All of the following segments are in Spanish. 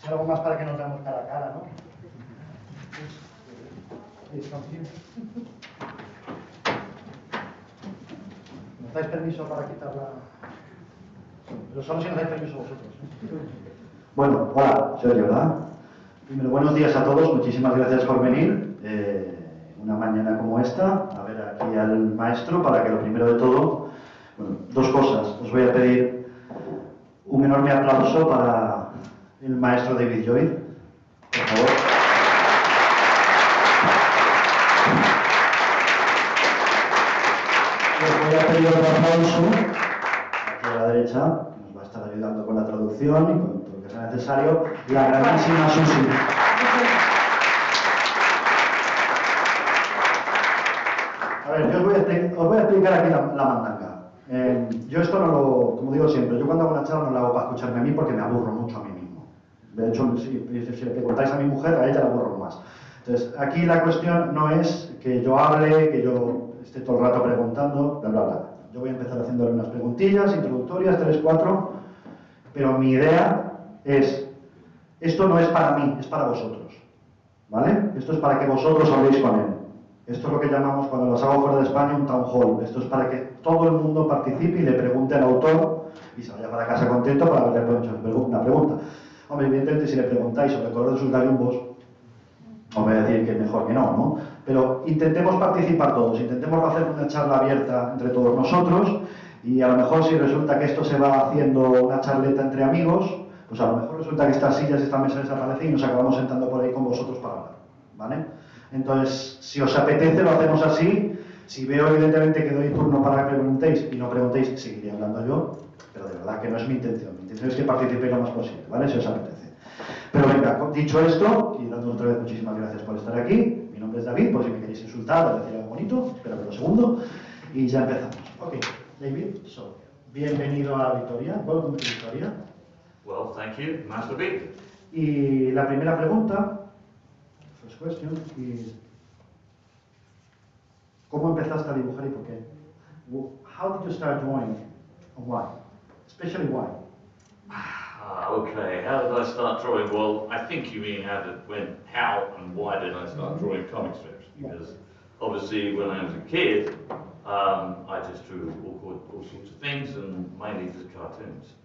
Algo más para que nos veamos cara a cara, ¿no? ¿Nos dais permiso para quitarla? Pero solo si nos dais permiso vosotros. Bueno, hola, soy yo, ¿verdad? Primero, buenos días a todos, muchísimas gracias por venir. Una mañana como esta, a ver aquí al maestro, para que lo primero de todo, bueno, dos cosas. Os voy a pedir un enorme aplauso para el maestro David Lloyd, por favor. Les voy a pedir otro aplauso aquí a la derecha, que nos va a estar ayudando con la traducción y con todo lo que sea necesario, la grandísima Susi. A ver, yo os voy a explicar aquí la mandanga. Yo esto no lo, como digo siempre, yo cuando hago una charla no la hago para escucharme a mí porque me aburro mucho a mí mismo. De hecho, si le preguntáis a mi mujer, a ella la aburro más. Entonces, aquí la cuestión no es que yo hable, que yo esté todo el rato preguntando, bla, bla, bla. Yo voy a empezar haciéndole unas preguntillas introductorias, 3, 4, pero mi idea es, esto no es para mí, es para vosotros, ¿vale? Esto es para que vosotros habléis con él. Esto es lo que llamamos, cuando las hago fuera de España, un town hall. Esto es para que todo el mundo participe y le pregunte al autor y se vaya para casa contento para haberle hecho una pregunta. Hombre, evidentemente, si le preguntáis sobre el color de sus gallumbos, os voy a decir que mejor que no, ¿no? Pero intentemos participar todos, intentemos hacer una charla abierta entre todos nosotros y a lo mejor si resulta que esto se va haciendo una charleta entre amigos, pues a lo mejor resulta que estas sillas, esta mesa desaparece y nos acabamos sentando por ahí con vosotros para hablar, ¿vale? Entonces, si os apetece, lo hacemos así. Si veo evidentemente que doy turno para que preguntéis y no preguntéis, seguiré hablando yo, pero de verdad que no es mi intención. Mi intención es que participéis lo más posible, ¿vale? Si os apetece. Pero venga, dicho esto, y dándoos otra vez muchísimas gracias por estar aquí. Mi nombre es David, por si me queréis insultar o decir algo bonito, espero que lo segundo. Y ya empezamos. Ok, David, bienvenido a Vitoria. Welcome to Vitoria. Well, thank you. Nice to be. Y la primera pregunta, first question, is ¿cómo empezaste a dibujar y por qué? How did you start drawing and why? Especially why? Okay, how did I start drawing? Well, I think you mean how and why did I start drawing comic strips? Because obviously when I was a kid, I just drew all sorts of things and mainly just cartoons.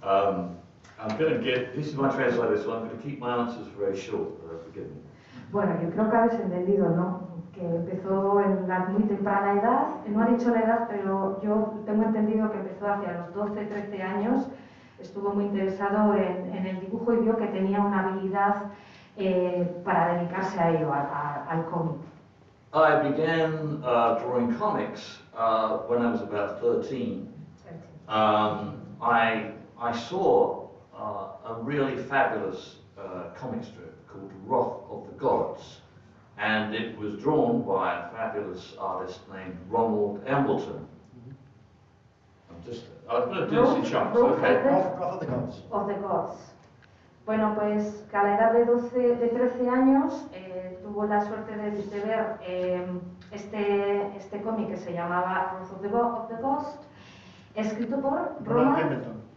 I'm going to this is my translator, so I'm going to keep my answers very short, forgive me. Bueno, yo creo que habéis entendido, ¿no? Que empezó en la muy temprana edad, no ha dicho la edad, pero yo tengo entendido que empezó hacia los 12, 13 años, estuvo muy interesado en el dibujo y vio que tenía una habilidad para dedicarse a ello, al cómic. I began drawing comics when I was about 13. I saw a really fabulous comic strip called Wrath of the Gods, and it was drawn by a fabulous artist named Ronald Embleton. I'm going to do this in chunks, okay? Wrath of the Gods. Of the Gods. Bueno, pues que a la edad de 13 años tuvo la suerte de ver este cómic que se llamaba Wrath of the Gods, escrito por Ronald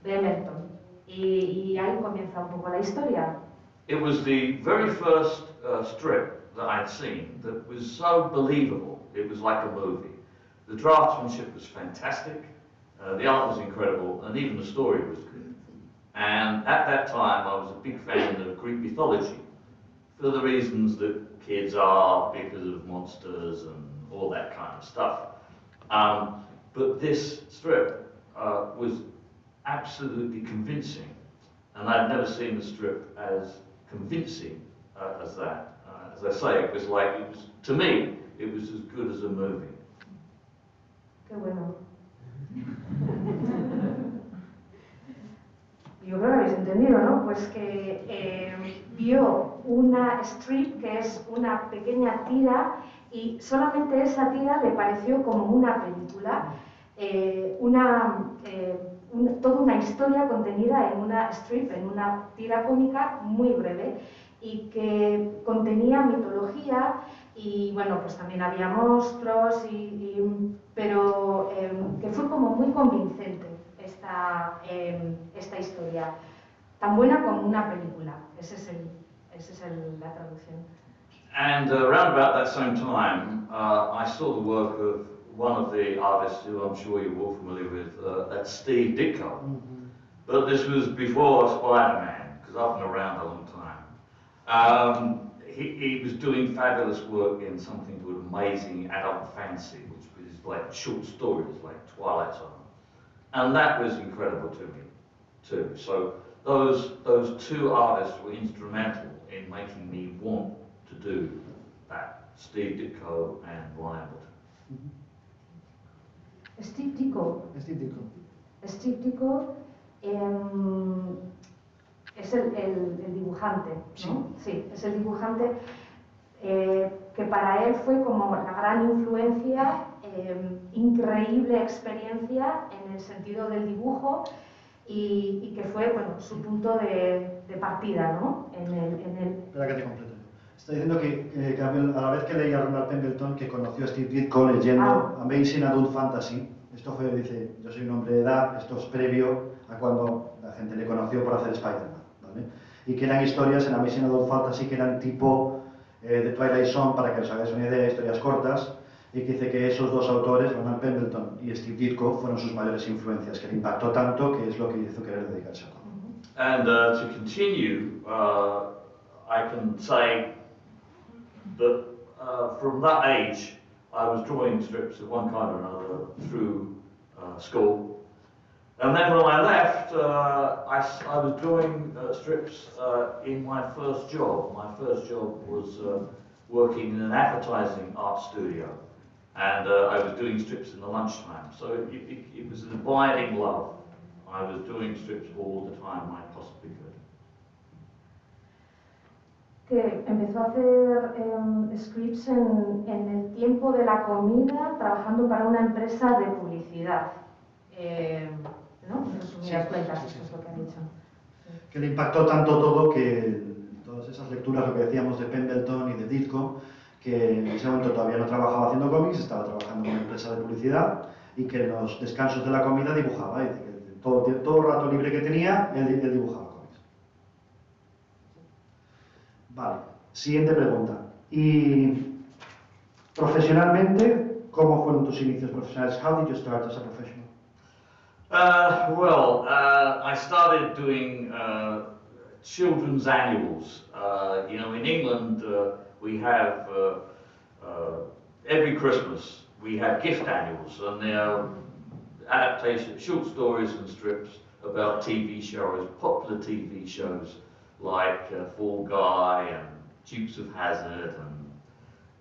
Embleton. Y ahí comienza un poco la historia. It was the very first strip that I'd seen that was so believable. It was like a movie. The draftsmanship was fantastic, the art was incredible, and even the story was good. And at that time I was a big fan of Greek mythology, for the reasons that kids are, because of monsters and all that kind of stuff. But this strip was absolutely convincing, and I'd never seen a strip as convincing as that. As I say, it was to me, it was as good as a movie. Qué bueno. Yo creo que habéis entendido, ¿no? Pues que vio una strip, que es una pequeña tira, y solamente esa tira le pareció como una película, toda una historia contenida en una strip, en una tira cómica muy breve y que contenía mitología y bueno, pues también había monstruos, pero que fue como muy convincente esta historia. tan buena como una película. La traducción. And around about that same time, I saw the work of one of the artists who I'm sure you're all familiar with, that's Steve Ditko. But this was before Spider-Man, because I've been around a long time. He was doing fabulous work in something called Amazing Adult Fantasy, which was like short stories, like Twilight Zone. And that was incredible to me, too. So those two artists were instrumental in making me want to do that, Steve Ditko and Ryan Wood. Steve Ditko es el dibujante, ¿no? Sí, es el dibujante que para él fue como la gran influencia, increíble experiencia en el sentido del dibujo y que fue, bueno, su punto de partida, ¿no? Espera que te completo. Está diciendo que a la vez que leía a Ronald Pendleton, que conoció a Steve Ditko leyendo Amazing Adult Fantasy. Esto fue, dice, yo soy un hombre de edad, esto es previo a cuando la gente le conoció por hacer Spider-Man, ¿vale? Y que eran historias en Amazing Adult Fantasy que eran tipo de Twilight Zone, para que os hagáis una idea, historias cortas, y que dice que esos dos autores, Ronald Pendleton y Steve Ditko, fueron sus mayores influencias, que le impactó tanto que es lo que hizo querer dedicarse a todo. And to continue, I can say that from that age, I was drawing strips of one kind or another through school. And then when I left, I was drawing strips in my first job. My first job was working in an advertising art studio. And I was doing strips in the lunchtime. So it was an abiding love. I was doing strips all the time I possibly could. Que empezó a hacer scripts en el tiempo de la comida, trabajando para una empresa de publicidad. ¿No? En resumidas cuentas, eso es lo que ha dicho. Que le impactó tanto todo que todas esas lecturas, lo que decíamos de Pendleton y de Ditko, que en ese momento todavía no trabajaba haciendo cómics, estaba trabajando en una empresa de publicidad y que en los descansos de la comida dibujaba. Y que todo el rato libre que tenía, él dibujaba cómics. Vale, siguiente pregunta. ¿Y profesionalmente, cómo fueron tus inicios profesionales? How did you start as a professional? I started doing children's annuals. You know, in England, we have every Christmas we have gift annuals, and they're adaptations, short stories and strips about TV shows, popular TV shows like Fall Guy and Dukes of Hazzard, and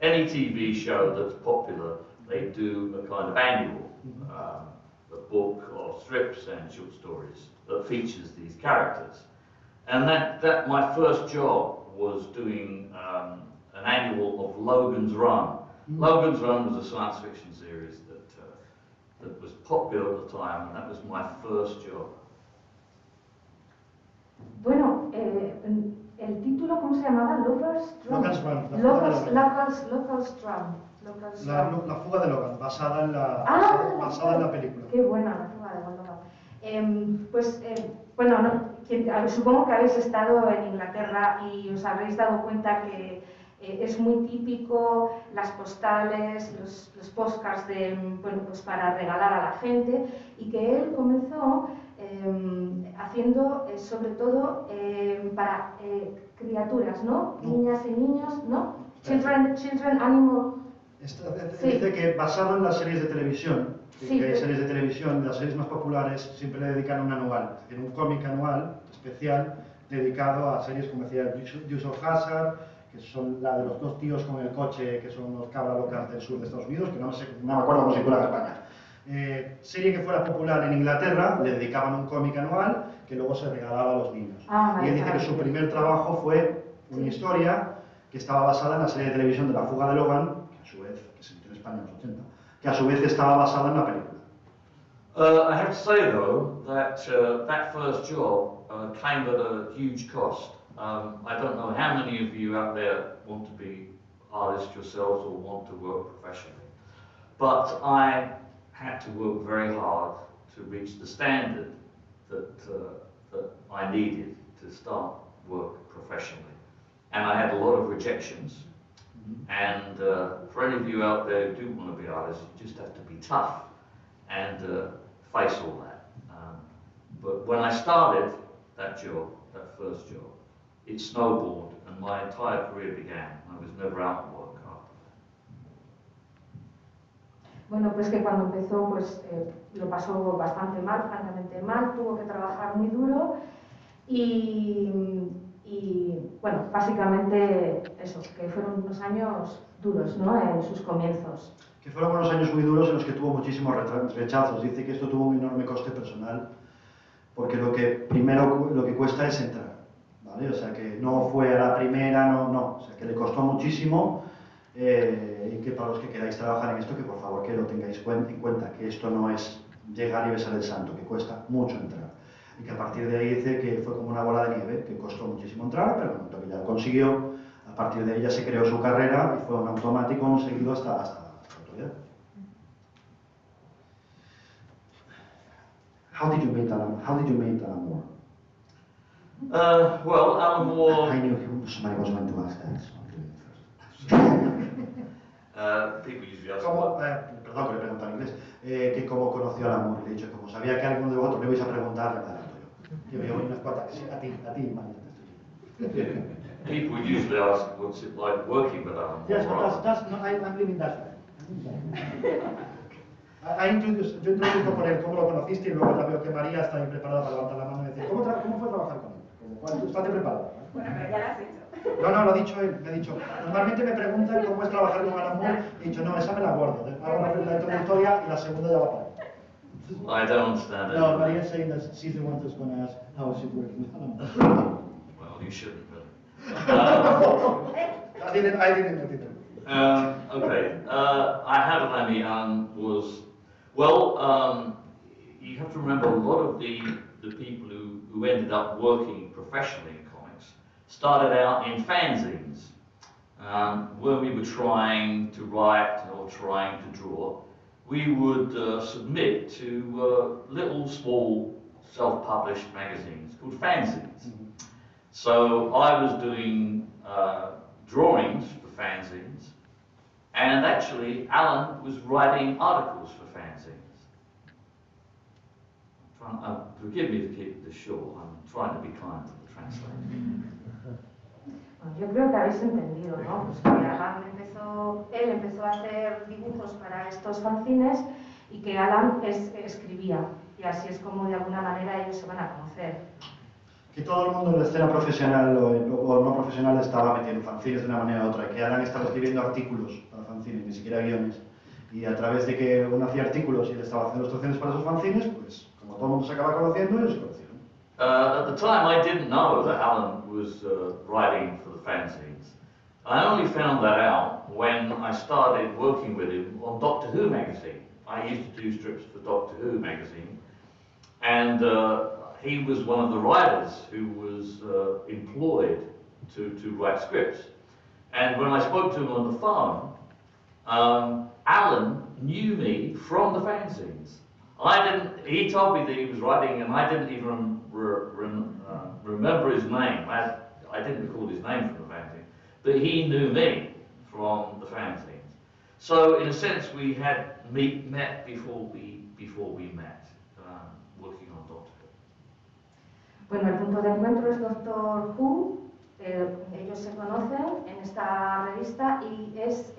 any TV show that's popular, they do a kind of annual, a book of strips and short stories that features these characters. And that my first job was doing an annual of Logan's Run. Logan's Run was a science fiction series that was popular at the time, and that was my first job. Bueno, el título, ¿cómo se llamaba? Logan's Run. Logan's Run. Logan's Run. La fuga de Logan, basada en la película. Qué buena la fuga de Logan. Bueno, supongo que habéis estado en Inglaterra y os habréis dado cuenta que es muy típico las postales, los postcards pues para regalar a la gente, y que él comenzó haciendo sobre todo para criaturas, ¿no? Niñas y niños, ¿no? Children, animal. Dice que basado en las series de televisión, que hay series de televisión, las series más populares siempre le dedican un anual, es decir, un cómic anual especial dedicado a series como decía Dukes of Hazzard, que son la de los dos tíos con el coche, que son los cabra locas del sur de Estados Unidos, que no me acuerdo cómo se titula en España. Serie que fuera popular en Inglaterra, le dedicaban un cómic anual que luego se regalaba a los niños. Y él dice que su primer trabajo fue una historia que estaba basada en la serie de televisión de La fuga de Logan, que a su vez, que se emitió en España en los 80, que a su vez estaba basada en la película. I have to say though that that first job came at a huge cost. I don't know how many of you out there want to be artists yourselves or want to work professionally, but I had to work very hard to reach the standard that I needed to start work professionally. And I had a lot of rejections. And for any of you out there who do want to be artists, you just have to be tough and face all that. But when I started that job, that first job, it snowballed and my entire career began. I was never out of work after that. Bueno, pues que cuando empezó pues lo pasó bastante mal, francamente mal, tuvo que trabajar muy duro y bueno, básicamente eso, que fueron unos años duros, ¿no?, en sus comienzos. Que fueron unos años muy duros en los que tuvo muchísimos rechazos. Dice que esto tuvo un enorme coste personal, porque lo que cuesta es entrar, ¿vale? O sea, que no fue a la primera, no, o sea, que le costó muchísimo, y que para los que queráis trabajar en esto, que por favor que lo tengáis en cuenta, que esto no es llegar y besar el santo, que cuesta mucho entrar. Y que a partir de ahí dice que fue como una bola de nieve, que costó muchísimo entrar, pero en el momento que ya lo consiguió, a partir de ahí ya se creó su carrera y fue un automático, un seguido hasta la actualidad. How did you meet Alan Moore? Well, Alan Moore... I knew somebody was going to ask that, so I'm doing it first. People usually ask Perdón que le pregunto en inglés, que cómo conoció a Alan Moore. Le he dicho, como sabía que alguno de vosotros le vais a preguntar, le adelanto yo. Que veo unas cuantas, a ti, María. People usually ask what's it like working with Alan Moore. Yes, but no, I'm leaving that way. Yo introduzco por él cómo lo conociste y luego ya veo que María está ahí preparada para levantar la mano y decir, ¿cómo fue trabajar con él? Estate preparada. Bueno, pero ya lo has hecho. No, lo ha dicho él, me ha dicho. Normalmente me preguntan cómo es trabajar con Alan Moore y he dicho, no, esa me la guardo. Hago la introductoria y la segunda ya va para él. I don't understand it. No, Maria's saying that she's the one who's going to ask how is it working with Alan Moore. Well, you shouldn't really. I didn't. Okay, I had an Emmy and was, well, you have to remember a lot of the people who ended up working professionally in comics started out in fanzines, when we were trying to write or trying to draw. We would submit to little small self-published magazines called fanzines. So I was doing drawings for fanzines, and actually Alan was writing articles for fanzines. Forgive me to keep this short, I'm trying to be kind to the translator. Bueno, yo creo que habéis entendido, ¿no? Pues que Alan él empezó a hacer dibujos para estos fanzines y que Alan escribía, y así es como de alguna manera ellos se van a conocer. Que todo el mundo en la escena profesional o no profesional estaba metiendo fanzines de una manera u otra, que Alan estaba escribiendo artículos para fanzines, ni siquiera guiones, y a través de que uno hacía artículos y él estaba haciendo ilustraciones para esos fanzines, pues como todo el mundo se acaba conociendo, ellos se conocieron. At the time I didn't know that Alan was writing for the fanzines. I only found that out when I started working with him on Doctor Who magazine. I used to do strips for Doctor Who magazine, and he was one of the writers who was employed to write scripts. And when I spoke to him on the phone, Alan knew me from the fanzines. He told me that he was writing, and I didn't even remember his name. I didn't recall his name from the fanzine, but he knew me from the fanzines. So in a sense, we had met before we met, working on Doctor Who. Bueno, el punto de encuentro es Doctor Who. Ellos se conocen en esta revista y es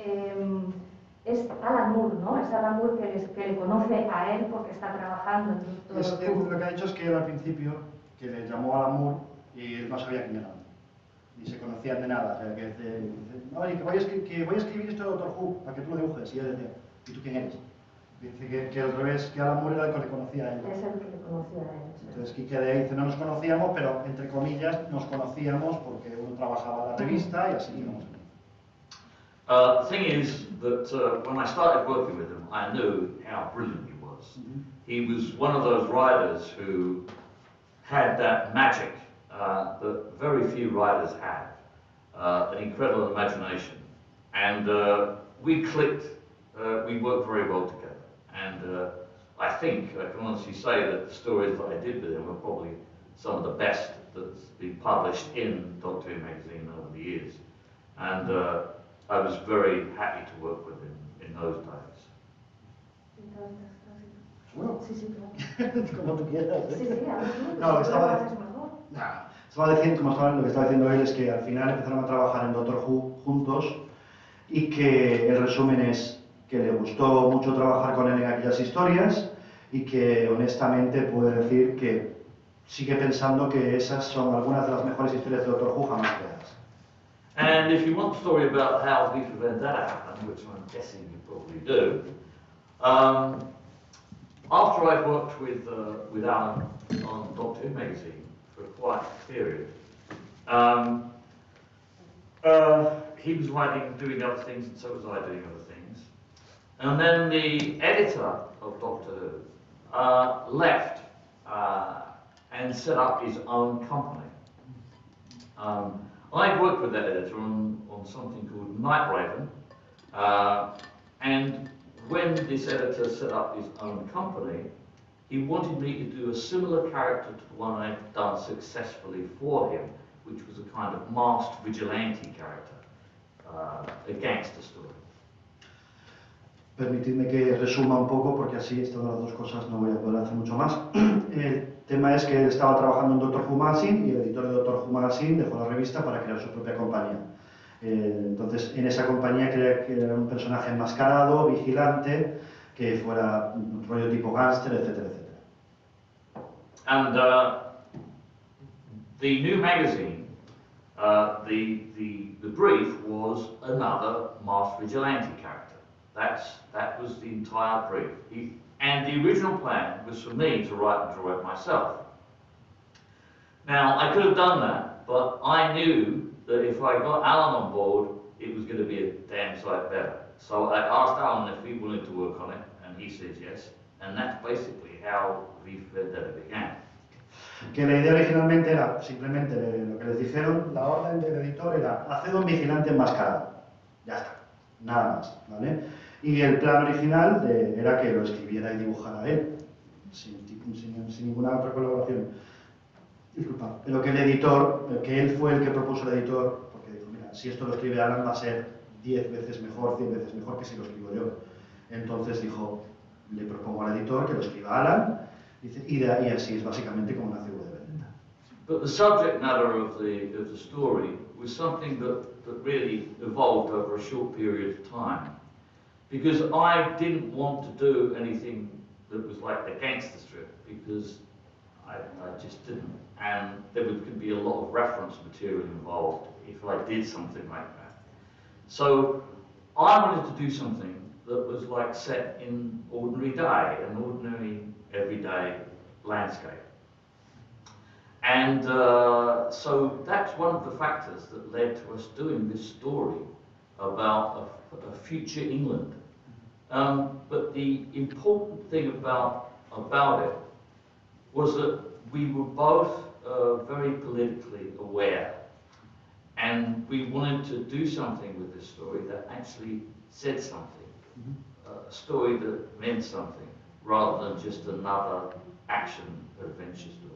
Alan Moore, ¿no? Es Alan Moore que le conoce a él porque está trabajando en Doctor Who. Lo que ha dicho es que él al principio, que le llamó a Alan Moore y él no sabía quién era. Ni se conocían de nada. O sea, que dice, oye, que voy a escribir esto de Doctor Who, para que tú lo dibujes. Y él decía, ¿y tú quién eres? Dice que al revés, que Alan Moore era el que le conocía a él. Es el que le conocía a él. Entonces, que de ahí dice, no nos conocíamos, pero entre comillas nos conocíamos porque uno trabajaba en la revista y así digamos. The thing is that when I started working with him, I knew how brilliant he was. He was one of those writers who had that magic that very few writers have, an incredible imagination. And we clicked, we worked very well together. And I think I can honestly say that the stories that I did with him were probably some of the best that's been published in Doctor Who magazine over the years. And I was very happy to work with him in those days. Bueno, Sí, sí, claro. como tú quieras. Sí, sí, a ver tú, No, lo que si tú estaba lo haces mejor. Estaba diciendo, lo que estaba diciendo él es que al final empezaron a trabajar en Doctor Who juntos y que el resumen es que le gustó mucho trabajar con él en aquellas historias y que honestamente puede decir que sigue pensando que esas son algunas de las mejores historias de Doctor Who jamás creadas. And if you want the story about how V for Vendetta happened, which I'm guessing you probably do, after I'd worked with Alan on Doctor Who magazine for quite a period, he was writing, doing other things, and so was I doing other things. And then the editor of Doctor Who left and set up his own company. I worked with that editor on something called Night Raven, and when this editor set up his own company, he wanted me to do a similar character to the one I'd done successfully for him, which was a kind of masked vigilante character, a gangster story. Permitidme que resuma un poco, porque así, estando las dos cosas, no voy a poder hacer mucho más. El tema es que él estaba trabajando en Doctor Who Magazine y el editor de Doctor Who Magazine dejó la revista para crear su propia compañía. Entonces, en esa compañía quería que era un personaje enmascarado, vigilante, que fuera un rollo tipo gángster, etcétera, etcétera. And the new magazine, the brief was another masked vigilante character. That was the entire brief. And the original plan was for me to write and draw it myself. Now, I could have done that, but I knew that if I got Alan on board, it was going to be a damn sight better. So I asked Alan if he wanted to work on it, and he said yes. And that's basically how V for Vendetta began. Que la idea originalmente era simplemente lo que les dijeron, la orden del editor era haced un vigilante enmascarado. Ya está, nada más, ¿vale? Y el plan original era que lo escribiera y dibujara él, sin ninguna otra colaboración. Disculpa, pero que el editor, que él fue el que propuso el editor, porque dijo, mira, si esto lo escribe Alan va a ser 10 veces mejor, 100 veces mejor que si lo escribo yo. Entonces dijo, le propongo al editor que lo escriba Alan, y así es básicamente como nace V de Vendetta. But the subject matter of the story was something that really evolved over a short period of time. Because I didn't want to do anything that was like the gangster strip, because I just didn't. And there could be a lot of reference material involved if I did something like that. So I wanted to do something that was like set in ordinary day, an ordinary everyday landscape. And so that's one of the factors that led to us doing this story about a future England. But the important thing about it was that we were both very politically aware, and we wanted to do something with this story that actually said something, a story that meant something, rather than just another action-adventure story.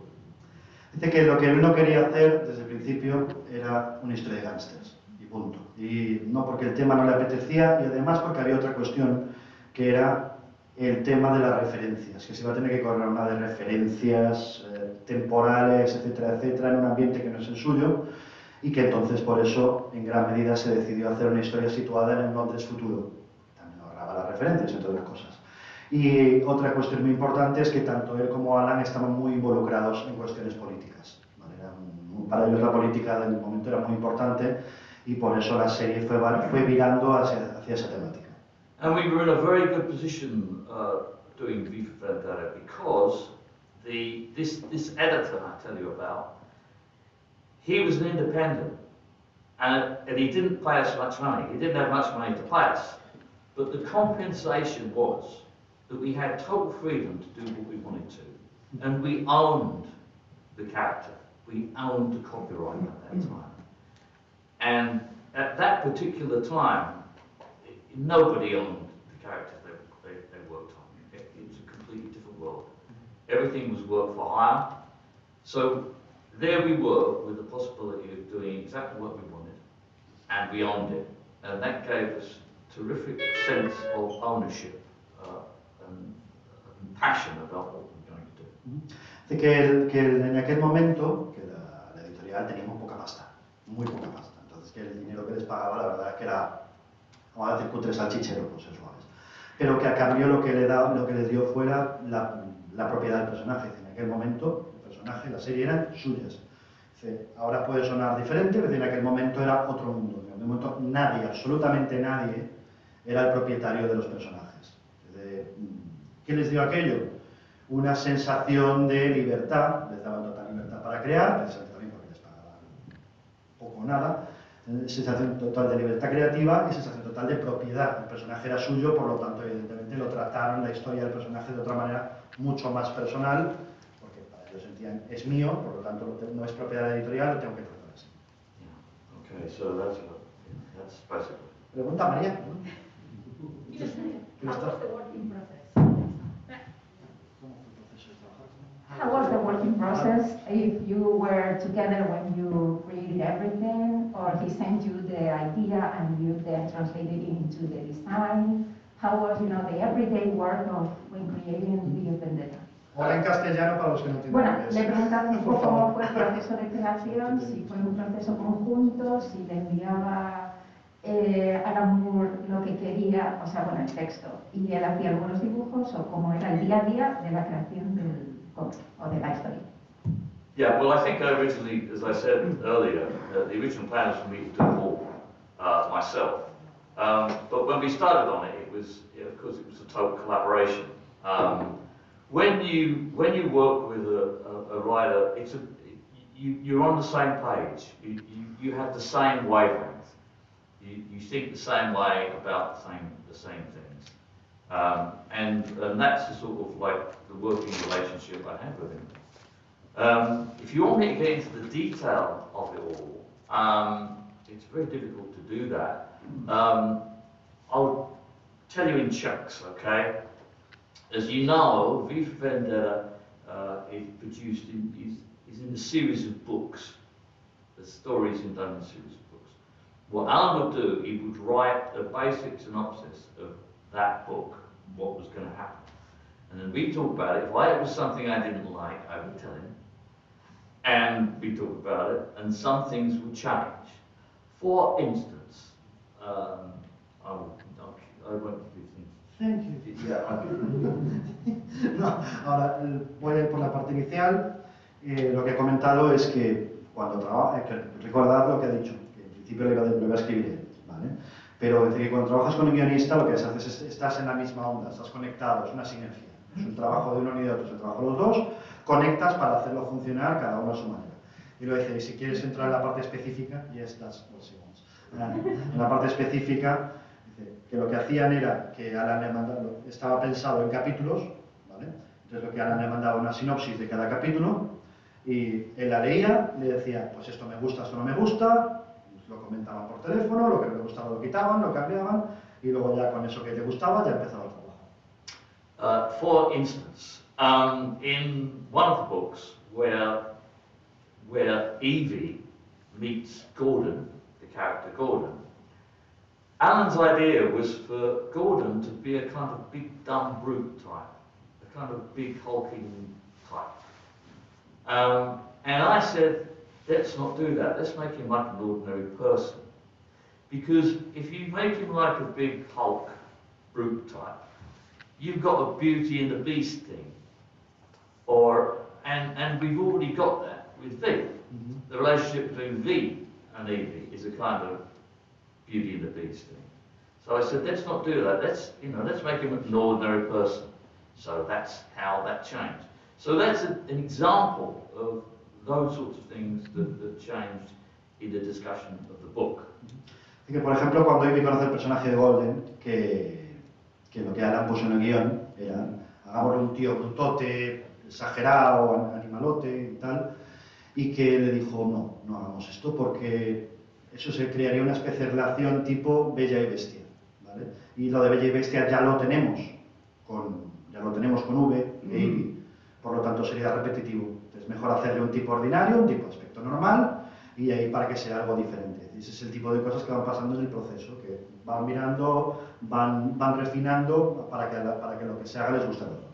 Dice que lo que él no quería hacer desde el principio era una historia de gángsters, y punto. Y no porque el tema no le apetecía, y además porque había otra cuestión, que era el tema de las referencias, que se iba a tener que correr una de referencias temporales, etcétera, etcétera, en un ambiente que no es el suyo, y que entonces por eso en gran medida se decidió hacer una historia situada en el Londres futuro. También ahorraba las referencias, entre otras cosas. Y otra cuestión muy importante es que tanto él como Alan estaban muy involucrados en cuestiones políticas, ¿vale? Para ellos la política del momento era muy importante y por eso la serie fue virando hacia esa temática. And we were in a very good position doing V for Vendetta because this editor I tell you about, he was an independent, and he didn't pay us much money. He didn't have much money to pay us, but the compensation was that we had total freedom to do what we wanted to, and we owned the character. We owned the copyright at that time, and at that particular time, nobody owned the characters they worked on. It was a completely different world. Everything was work for hire. So there we were with the possibility of doing exactly what we wanted and beyond it. And that gave us terrific sense of ownership and passion about what we're going to do. En aquel momento, que la editorial teníamos poca pasta, muy poca pasta. Entonces, que el dinero que les pagaba, la verdad es que era, vamos a decir, cutre salchichero, pues eso, ¿sabes? Pero que a cambio lo que les dio fue la propiedad del personaje. En aquel momento, el personaje, la serie eran suyas. Ahora puede sonar diferente, pero en aquel momento era otro mundo. En aquel momento nadie, absolutamente nadie, era el propietario de los personajes. ¿Qué les dio aquello? Una sensación de libertad, les daban total libertad para crear, precisamente también porque les pagaban poco o nada, sensación total de libertad creativa y sensación total de propiedad. El personaje era suyo, por lo tanto, evidentemente lo trataron, la historia del personaje, de otra manera mucho más personal, porque para ellos sentían, es mío, por lo tanto no es propiedad de la editorial, lo tengo que tratar así. Okay, so that's basically. Pregunta María. How was the working process? How was the working process? If you were together when you created everything, or he sent you the idea and you then translated it into the design? How was, the everyday work of when creating the Vendetta? Ahora en castellano para los que no entienden Bueno, inglés. le preguntaba un Por poco favor. cómo fue el proceso de creación, si fue un proceso conjunto, si le enviaba a Lamour lo que quería, o sea, bueno, el texto, y él hacía algunos dibujos, o cómo era el día a día de la creación del cómic o de la historia. Yeah, well, I think originally, as I said earlier, the original plan was for me to do it all myself. But when we started on it, it was, of course, it was a total collaboration. When you work with a writer, you're on the same page. You have the same wavelength. You think the same way about the same things. And that's the sort of like the working relationship I have with him. If you want me to get into the detail of it all, it's very difficult to do that. I'll tell you in chunks, okay? As you know, V for Vendetta is produced is in a series of books. The stories in done in a series of books. What Alan would do, he would write a basic synopsis of that book, what was going to happen. And then we'd talk about it. If it was something I didn't like, I would tell him. And we'd talk about it, and some things would change. For instance, I won't give things. Thank you. No, ahora voy a ir por la parte inicial. Lo que he comentado es que cuando trabajas, recordad lo que he dicho, que en principio lo iba a escribir él, ¿vale? Pero es decir, que cuando trabajas con un guionista lo que haces es estás en la misma onda, estás conectado, es una sinergia. Es un trabajo de uno y de otro, es el trabajo de los dos, conectas para hacerlo funcionar cada uno a su manera. Y lo dice, y si quieres entrar en la parte específica, yes, that's what she wants. En la parte específica, dice que lo que hacían era que Alan le mandaba, estaba pensado en capítulos, ¿vale? Entonces lo que Alan le mandaba una sinopsis de cada capítulo, y él la leía, le decía, pues esto me gusta, esto no me gusta, lo comentaban por teléfono, lo que no le gustaba lo quitaban, lo cambiaban, y luego ya con eso que te gustaba ya empezaba el trabajo. For instance, in one of the books where Evie meets Gordon, the character Gordon, Alan's idea was for Gordon to be a kind of big dumb brute type, a kind of big hulking type. And I said, let's not do that, let's make him like an ordinary person. Because if you make him like a big Hulk brute type, you've got a Beauty and the Beast thing. And we've already got that with V. Mm-hmm. The relationship between V and Evie is a kind of Beauty and the Beast thing. So I said, let's not do that, let's make him an ordinary person. So that's how that changed. So that's an example of those sorts of things that changed in the discussion of the book. Así que, por ejemplo, cuando Ivy conoce el personaje de Golden, que lo que Alan puso en el guión era, hagámosle un tío brutote, exagerado, animalote y tal, y que le dijo, no hagamos esto porque eso se crearía una especie de relación tipo Bella y Bestia, ¿vale? Y lo de Bella y Bestia ya lo tenemos con V e Ivy, por lo tanto sería repetitivo. Es mejor hacerle un tipo ordinario, un tipo de aspecto normal, y ahí para que sea algo diferente. Ese es el tipo de cosas que van pasando en el proceso, que van mirando, van refinando para que lo que se haga les guste a los dos.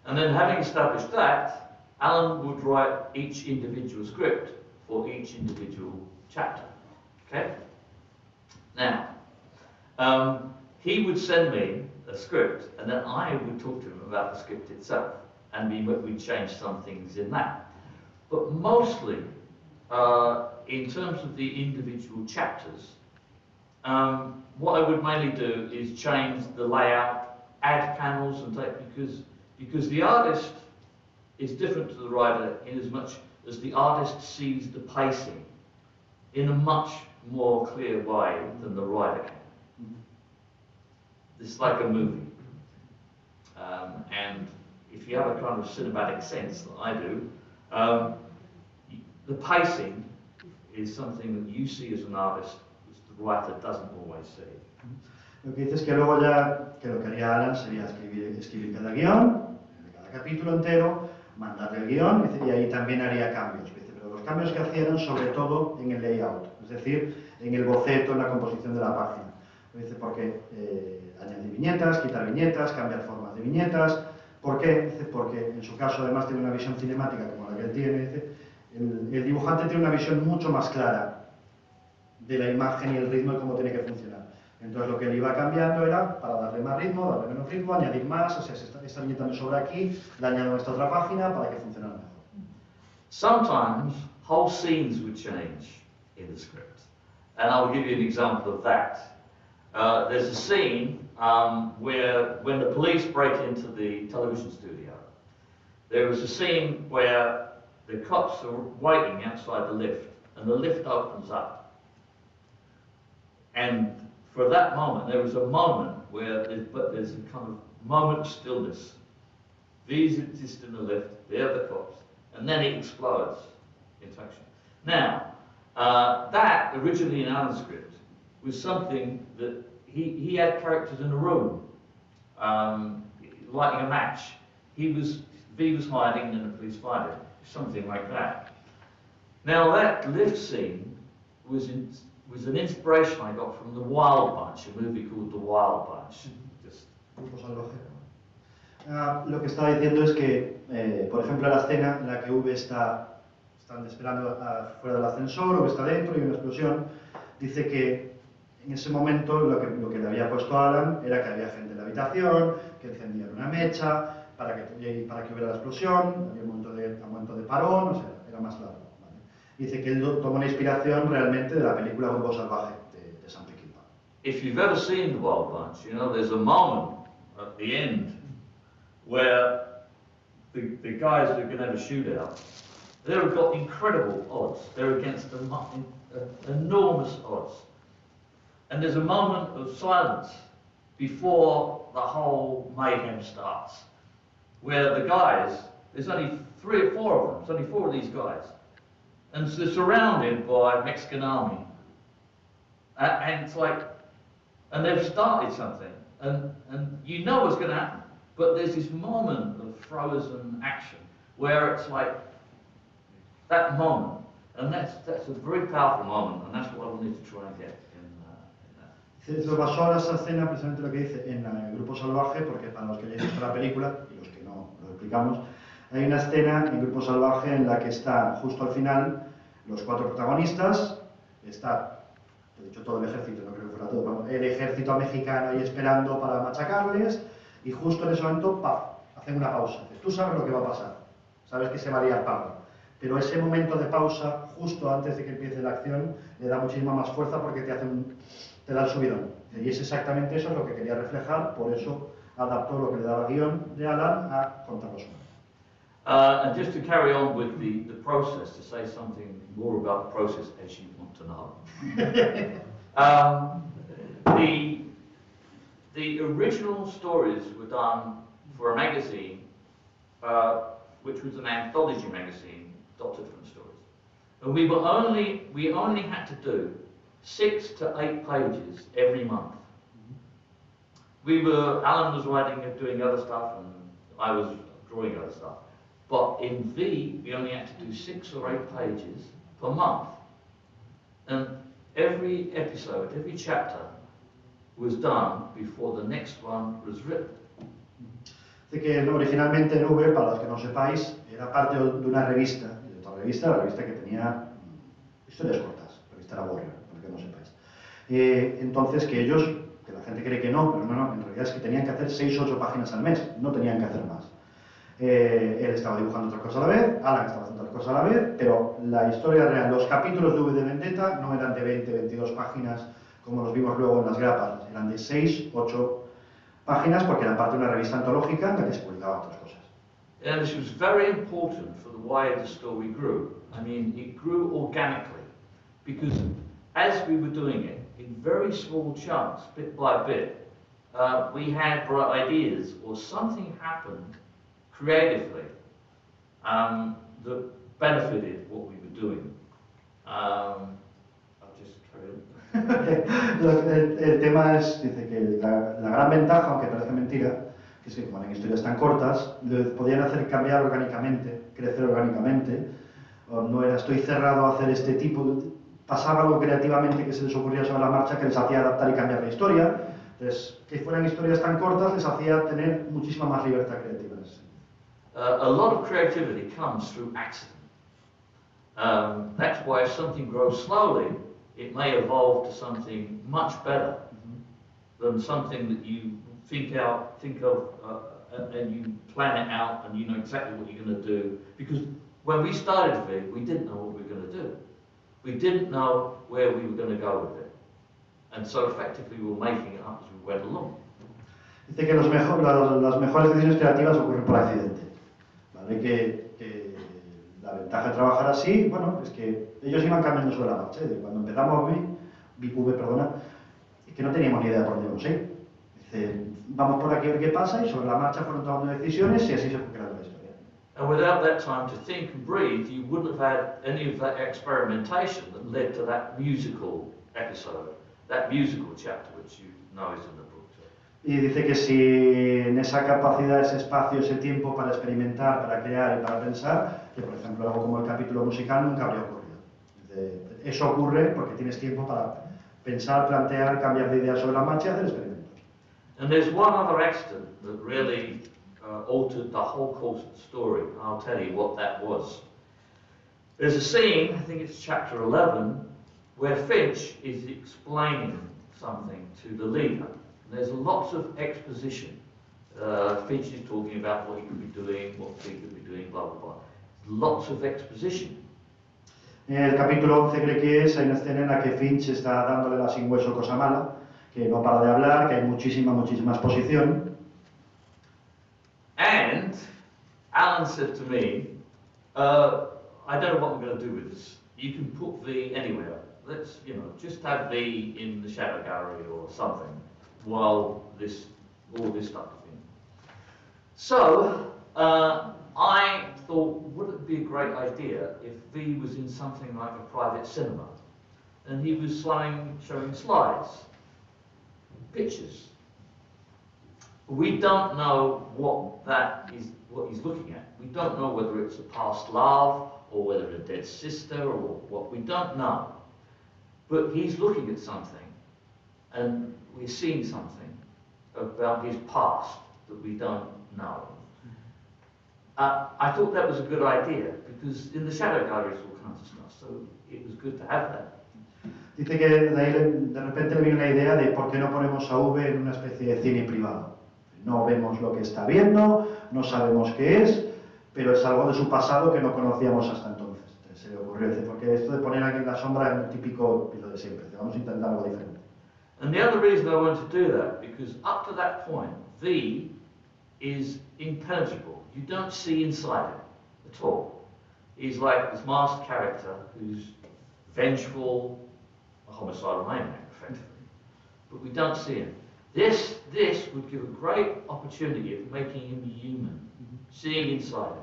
And then having established that, Alan would write each individual script for each individual chapter. Okay? Now, he would send me a script, and then I would talk to him about the script itself, and we'd change some things in that. But mostly, in terms of the individual chapters, what I would mainly do is change the layout, add panels, and because the artist is different to the writer in as much as the artist sees the pacing in a much more clear way than the writer can. It's like a movie. And if you have a kind of cinematic sense that I do, the pacing is something that you see as an artist, which the writer doesn't always see. Lo que dices es que luego ya, que lo que haría Alan sería escribir cada guión, de cada capítulo entero, mandarle el guión, y ahí también haría cambios. Pero los cambios que hacía eran sobre todo en el layout, es decir, en el boceto, en la composición de la página. Dice, porque añadir viñetas, quitar viñetas, cambiar formas de viñetas. ¿Por qué? Dice, porque en su caso además tiene una visión cinemática como la que él tiene. Dice, el dibujante tiene una visión mucho más clara de la imagen y el ritmo y cómo tiene que funcionar. Entonces lo que él iba cambiando era para darle más ritmo, darle menos ritmo, añadir más, o sea, esta viñeta me sobra aquí, la añado a esta otra página para que funcione mejor. Sometimes whole scenes would change in the script, and I'll give you an example of that. There's a scene where when the police break into the television studio, there was a scene where the cops are waiting outside the lift, and the lift opens up. And for that moment, there was a moment where there's a kind of moment of stillness. These exist in the lift, they're the cops, and then it explodes into action. Now, that originally in Alan's script was something that he had characters in a room, lighting a match. V was hiding and the police fired him, something like that. Now that lift scene was an inspiration I got from The Wild Bunch, a movie called The Wild Bunch. Grupo Salvaje. Lo que estaba diciendo es que, por ejemplo, la escena en la que V están esperando fuera del ascensor, V está dentro y una explosión, dice que en ese momento lo que le había puesto a Alan era que había gente en la habitación, que encendían una mecha para que hubiera la explosión, había un momento de parón, o sea, era más largo. ¿Vale? Dice que él tomó una inspiración realmente de la película Grupo Salvaje de Sam Peckinpah. If you've ever seen The Wild Bunch, you know there's a moment at the end where the guys that are going to have a shootout, they've got incredible odds. They're against enormous odds. And there's a moment of silence before the whole mayhem starts, where the guys, there's only 3 or 4 of them, there's only 4 of these guys, and so they're surrounded by Mexican army. And it's like, and they've started something, and you know what's going to happen, but there's this moment of frozen action where it's like that moment, and that's a very powerful moment, and that's what I wanted to try and get in that. Se basó ahora esa escena, precisamente lo que dice, en el Grupo Salvaje, porque para los que ya han visto la película, y los que no lo explicamos, hay una escena en Grupo Salvaje en la que está justo al final los 4 protagonistas, está, he dicho todo el ejército, no creo que fuera todo, el ejército mexicano ahí esperando para machacarles, y justo en ese momento, ¡paf!, hacen una pausa. Tú sabes lo que va a pasar, sabes que se va a liar Pablo, pero ese momento de pausa, justo antes de que empiece la acción, le da muchísima más fuerza porque te da el subidón. Y es exactamente eso lo que quería reflejar, por eso adaptó lo que le daba guión de Alan a contarlo solo. And just to carry on with the process, to say something more about the process as you want to know. The original stories were done for a magazine, which was an anthology magazine, lots of different stories. And we only had to do 6 to 8 pages every month. Alan was writing and doing other stuff, and I was drawing other stuff. But in V, we only had to do 6 or 8 pages per month. And every episode, every chapter was done before the next one was written. Dice que originalmente en V, para los que no sepáis, era parte de una revista, de otra revista, la revista que tenía historias cortas, la revista era Warrior, para que no sepáis. Entonces que ellos, que la gente cree que no, pero no, en realidad es que tenían que hacer 6 o 8 páginas al mes, no tenían que hacer más. Él estaba dibujando otra cosa a la vez, Alan estaba haciendo otra cosa a la vez, pero la historia real, los capítulos de V de Vendetta no eran de 20, 22 páginas como los vimos luego en las grapas, eran de 6, 8 páginas porque era parte de una revista antológica en la que se publicaban otras cosas. And this was very important for the way the story grew. I mean, it grew organically because as we were doing it in very small chunks, bit by bit, we had bright ideas or something happened creatively that benefited what we were doing. I'll just carry on. El tema es, dice que la gran ventaja, aunque parece mentira, que es que como eran historias tan cortas, lo podían hacer cambiar orgánicamente, crecer orgánicamente. No era estoy cerrado a hacer este tipo, pasaba algo creativamente que se les ocurría sobre la marcha que les hacía adaptar y cambiar la historia. Entonces, que fueran historias tan cortas les hacía tener muchísima más libertad creativa. A lot of creativity comes through accident. That's why if something grows slowly, it may evolve to something much better than something that you think of, and you plan it out and you know exactly what you're going to do. Because when we started V, we didn't know what we were going to do. We didn't know where we were going to go with it. And so effectively we were making it up as we went along. Dice que las mejores decisiones creativas ocurren por accidente. ¿Vale? Que la ventaja de trabajar así, bueno, es que ellos iban cambiando sobre la marcha. Cuando empezamos V, es que no teníamos ni idea de por dónde íbamos a ir. Dice, vamos por aquí a ver qué pasa, y sobre la marcha fueron tomando decisiones y así se fue creando la historia. And without that time to think and breathe, you wouldn't have had any of that experimentation that led to that musical episode, that musical chapter, which you know is in the book. Y dice que si en esa capacidad, ese espacio, ese tiempo para experimentar, para crear y para pensar, que por ejemplo algo como el capítulo musical nunca habría ocurrido. Eso ocurre porque tienes tiempo para pensar, plantear, cambiar de ideas sobre la marcha y hacer experimentos. And there's one other accident that really altered the whole course of the story. I'll tell you what that was. There's a scene, I think it's chapter 11, where Finch is explaining something to the leader. There's lots of exposition. Finch is talking about what he could be doing, what he could be doing, blah, blah, blah. Lots of exposition. En el capítulo 11 cree que hay una escena en la que Finch está dándole la sin hueso cosa mala, que no para de hablar, que hay muchísima exposición. And Alan said to me, I don't know what we're going to do with this. You can put V anywhere. Let's, just have V in the shadow gallery or something while all this stuff is in. So I thought, would it be a great idea if V was in something like a private cinema and he was showing slides, pictures. We don't know what he's looking at. We don't know whether it's a past love or whether a dead sister or what. We don't know. But he's looking at something and we're seeing something about his past that we don't know. I thought that was a good idea because in the shadow gallery is all kinds of stuff, so it was good to have that. Dice que de repente le viene la idea de por qué no ponemos a V en una especie de cine privado. No vemos lo que está viendo, no sabemos qué es, pero es algo de su pasado que no conocíamos hasta entonces. Entonces se le ocurrió decir, porque esto de poner aquí en la sombra es un típico lo de siempre, vamos a intentar algo diferente. And the other reason I wanted to do that, because up to that point, V is impenetrable. You don't see inside him at all. He's like this masked character who's vengeful, a homicidal maniac, effectively. But we don't see him. This would give a great opportunity of making him human, seeing inside him.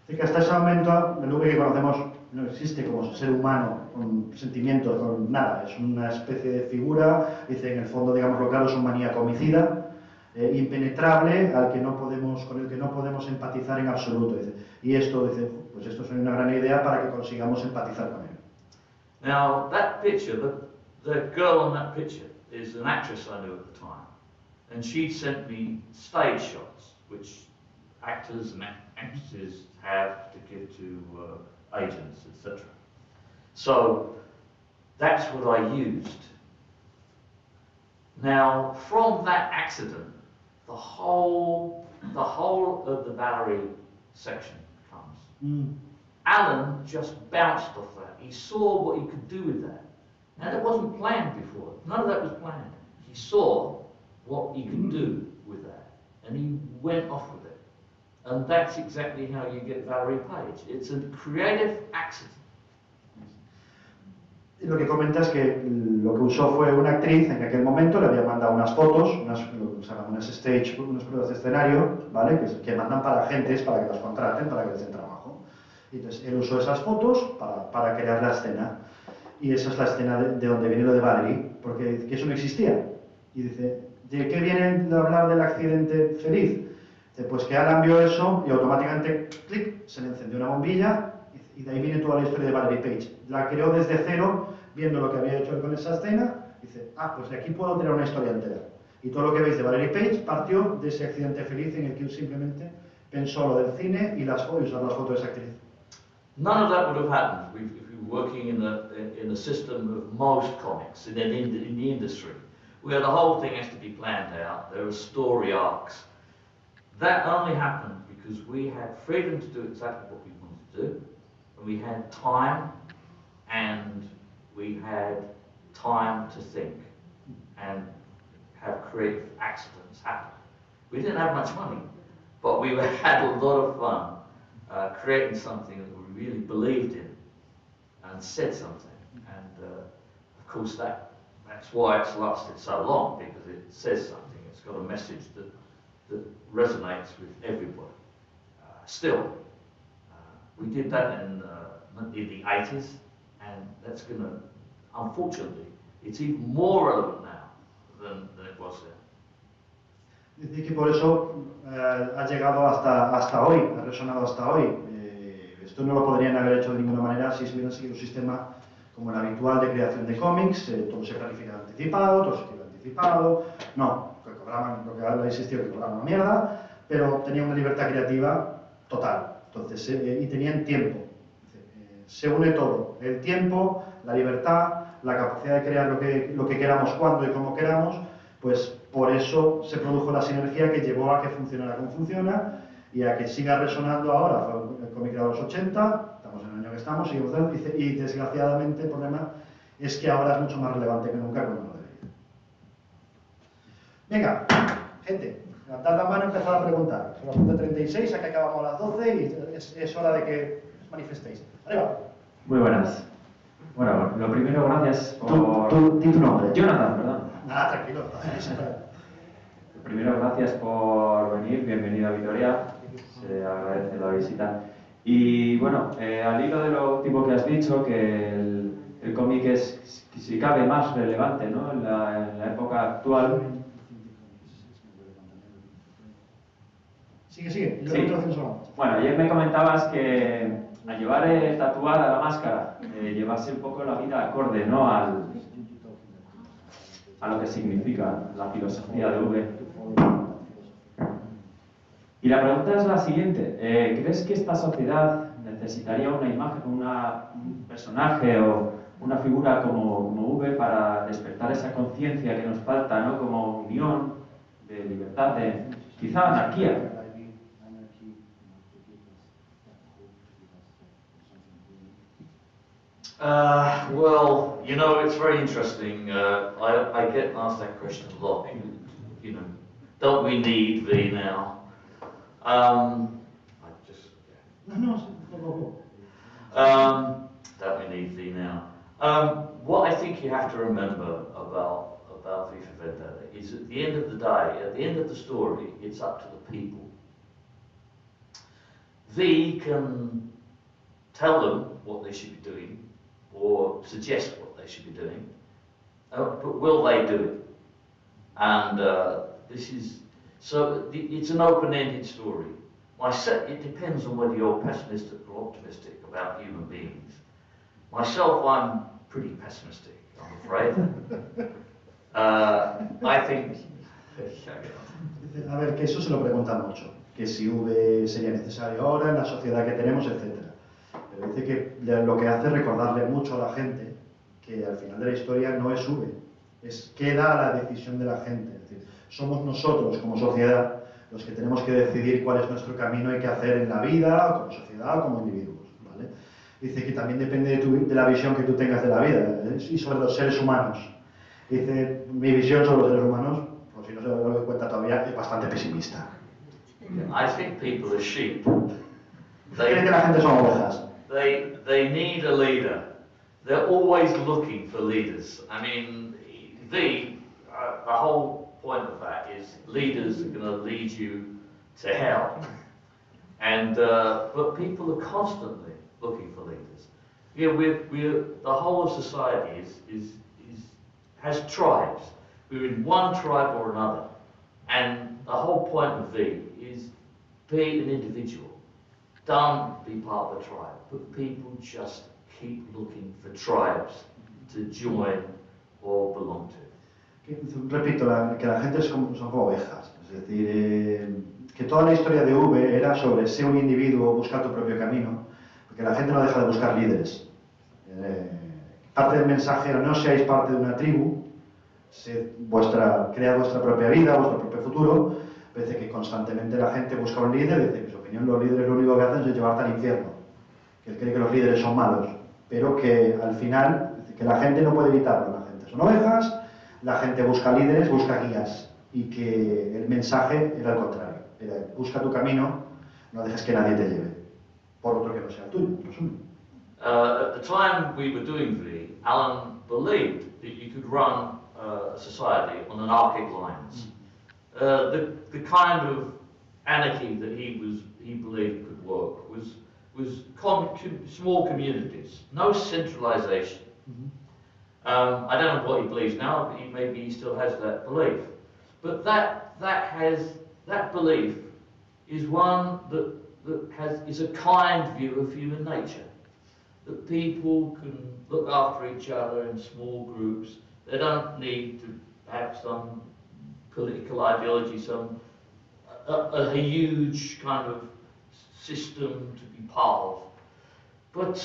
Así que hasta ese momento, el V que conocemos no existe como ser humano, con sentimientos, con nada. Es una especie de figura, dice en el fondo, digámoslo claro, es un maníaco homicida, impenetrable con el que no podemos empatizar en absoluto. Dice. Y esto, dice, pues esto es una gran idea para que consigamos empatizar con él. Now, that picture, the girl on that picture is an actress I knew at the time. And she sent me stage shots, which actors and actresses have to give to agents, etc. So, that's what I used. Now, from that accident, the whole of the Valerie section comes. Alan just bounced off that. He saw what he could do with that. Now, that wasn't planned before. None of that was planned. He saw what he could do with that, and he went off with it. And that's exactly how you get Valerie Page. It's a creative accident. Y lo que comenta es que lo que usó fue una actriz en aquel momento, le había mandado unas fotos, unas stage, unas pruebas de escenario, ¿vale? Que mandan para agentes para que las contraten, para que les den trabajo. Y entonces él usó esas fotos para crear la escena. Y esa es la escena de donde viene lo de Valerie, porque que eso no existía. Y dice, ¿de qué viene de hablar del accidente feliz? Dice, pues que Alan vio eso y automáticamente, clic, se le encendió una bombilla. Y de ahí viene toda la historia de Valerie Page. La creó desde cero, viendo lo que había hecho él con esa escena. Dice, pues de aquí puedo tener una historia entera. Y todo lo que veis de Valerie Page partió de ese accidente feliz en el que él simplemente pensó lo del cine y usar las fotos de esa actriz. None of that would have happened if we were working in a system of most comics in the industry, where the whole thing has to be planned out. There are story arcs. That only happened because we had freedom to do exactly what we wanted to do. And we had time, and we had time to think and have creative accidents happen. We didn't have much money, but we had a lot of fun creating something that we really believed in and said something. And of course that's why it's lasted so long, because it says something. It's got a message that resonates with everybody. Still. We did that in the 80s, and that's going to, unfortunately, it's even more relevant now than it was then. Dice que por eso ha llegado hasta hoy, ha resonado hasta hoy. Esto no lo podrían haber hecho de ninguna manera si se hubieran seguido un sistema como el habitual de creación de cómics, todo se planifica anticipado, todo se escribe anticipado. No, que cobraban, lo que ahora existió, que cobraban una mierda, pero tenían una libertad creativa total. Entonces, y tenían tiempo. Se une todo, el tiempo, la libertad, la capacidad de crear lo que queramos, cuando y como queramos, pues por eso se produjo la sinergia que llevó a que funcionara como funciona y a que siga resonando ahora. Fue el cómic de los 80, estamos en el año que estamos, y desgraciadamente el problema es que ahora es mucho más relevante que nunca cuando no debería. Venga, gente. Levantad la mano y empezad a preguntar. Son las 11:36, aquí acabamos a las 12 y es hora de que os manifestéis. Arriba. Muy buenas. Bueno, lo primero, gracias por... Di tu nombre. Jonathan, perdón. Ah, tranquilo. Lo primero, gracias por venir, bienvenido a Vitoria, se agradece la visita. Y bueno, al hilo de lo último que has dicho, que el cómic es, si cabe, más relevante, ¿no? en la época actual. Sigue. Yo Sí. Bueno, ayer me comentabas que al llevar tatuada la máscara, llevase un poco la vida acorde, ¿no? a lo que significa la filosofía de V. Y la pregunta es la siguiente. ¿Crees que esta sociedad necesitaría una imagen, un personaje o una figura como V para despertar esa conciencia que nos falta, ¿no? Como unión, de libertad, de quizá anarquía? Well, you know, it's very interesting. I get asked that question a lot. You know, don't we need V now? Don't we need V now? What I think you have to remember about V for Vendetta is at the end of the day, at the end of the story, it's up to the people. V can tell them what they should be doing, or suggest what they should be doing, but will they do it? And this is, So it's an open-ended story. It depends on whether you're pessimistic or optimistic about human beings. Myself, I'm pretty pessimistic, I'm afraid. I think... A ver, que eso se lo preguntan mucho, que si V sería necesario ahora en la sociedad que tenemos, etc. Pero dice que lo que hace es recordarle mucho a la gente que al final de la historia no es V, queda a la decisión de la gente. Es decir, somos nosotros como sociedad los que tenemos que decidir cuál es nuestro camino y qué hacer en la vida, como sociedad o como individuos, ¿vale? Dice que también depende de la visión que tú tengas de la vida y sobre los seres humanos. Dice, mi visión sobre los seres humanos, por si no se lo doy cuenta todavía, es bastante pesimista. I think people are sheep. Creen que la gente son ovejas. They need a leader. They're always looking for leaders. I mean, the whole point of that is leaders are going to lead you to hell. And but people are constantly looking for leaders. Yeah, the whole of society has tribes. We're in one tribe or another, and the whole point of V is be an individual. Don't be part of a tribe, but people just keep looking for tribes to join or belong to. Repito, que la gente son como ovejas. Es decir, que toda la historia de V era sobre ser un individuo, buscar tu propio camino, porque la gente no deja de buscar líderes. Parte del mensaje era no seáis parte de una tribu, cread vuestra propia vida, vuestro propio futuro. Parece que constantemente la gente busca un líder, dice que en su opinión los líderes lo único que hacen es llevarte al infierno, que él cree que los líderes son malos, pero que al final, que la gente no puede evitarlo, la gente son ovejas, la gente busca líderes, busca guías, y que el mensaje era el contrario, era busca tu camino, no dejes que nadie te lleve, por otro que no sea el tuyo, en resumen. At the time we were doing V, Alan believed that you could run a society on anarchic lines. The kind of anarchy that he believed could work was small communities, no centralization. I don't know what he believes now, but maybe he still has that belief. But that belief is one that is a kind view of human nature. That people can look after each other in small groups. They don't need to have some political ideology, a huge kind of system to be part of. But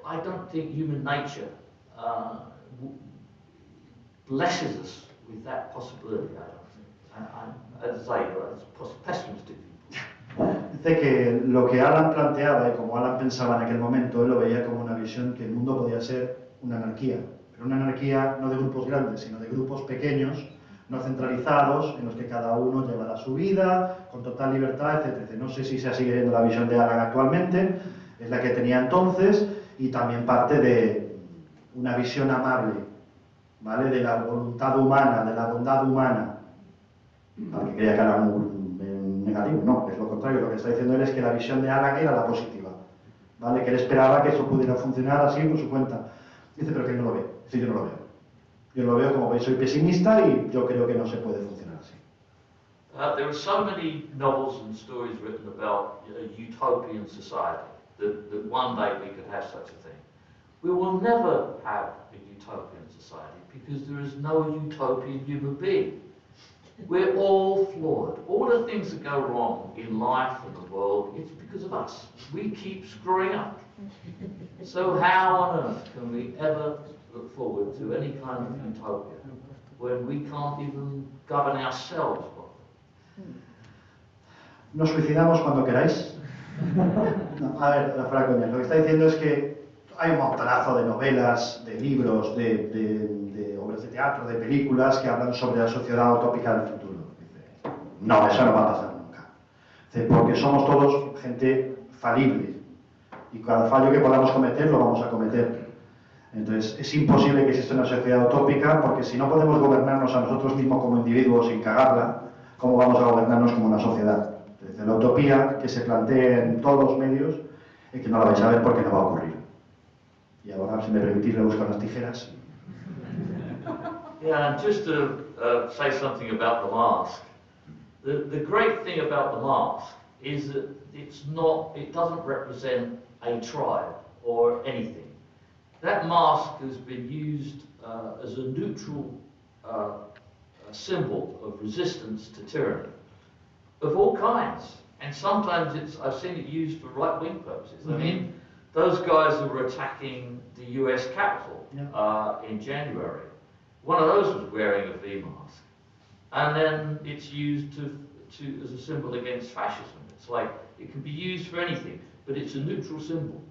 I don't think human nature blesses us with that possibility. I don't think. As I say, it's pessimistic. Dice que lo que Alan planteaba y como Alan pensaba en aquel momento, él lo veía como una visión que el mundo podía ser una anarquía, pero una anarquía no de grupos grandes, sino de grupos pequeños, no centralizados, en los que cada uno llevara su vida, con total libertad, etc. No sé si se sigue viendo la visión de Alan actualmente, es la que tenía entonces, y también parte de una visión amable, ¿vale? De la voluntad humana, de la bondad humana, para que creía que era muy negativo, no, es lo contrario, lo que está diciendo él es que la visión de Alan era la positiva, ¿vale? Que él esperaba que eso pudiera funcionar así por su cuenta. Dice, pero que no lo ve, sí, yo no lo veo. Yo lo veo como veis, soy pesimista y yo creo que no se puede funcionar así. There are so many novels and stories written about a utopian society that one day we could have such a thing. We will never have a utopian society because there is no utopian human being. We're all flawed. All the things that go wrong in life and the world, it's because of us. We keep screwing up. So how on earth can we ever look forward to any kind of utopia when we can't even govern ourselves properly? ¿Nos suicidamos cuando queráis? No, a ver, fuera coña, lo que está diciendo es que hay un montonazo de novelas, de libros, de obras de teatro, de películas que hablan sobre la sociedad utópica del futuro. Dice, no, eso no va a pasar nunca. Dice, porque somos todos gente falible y cada fallo que podamos cometer lo vamos a cometer. Entonces, es imposible que exista una sociedad utópica porque si no podemos gobernarnos a nosotros mismos como individuos sin cagarla, ¿cómo vamos a gobernarnos como una sociedad? Entonces, la utopía que se plantea en todos los medios es que no la vais a ver porque no va a ocurrir. Y ahora, si me permitís, le busco unas tijeras. Yeah, and just to say something about the mask. The great thing about the mask is that it doesn't represent a tribe or anything. That mask has been used as a neutral symbol of resistance to tyranny of all kinds. And sometimes I've seen it used for right-wing purposes. I mean, those guys who were attacking the US Capitol in January, one of those was wearing a V mask. And then it's used as a symbol against fascism. It's like, it can be used for anything, but it's a neutral symbol.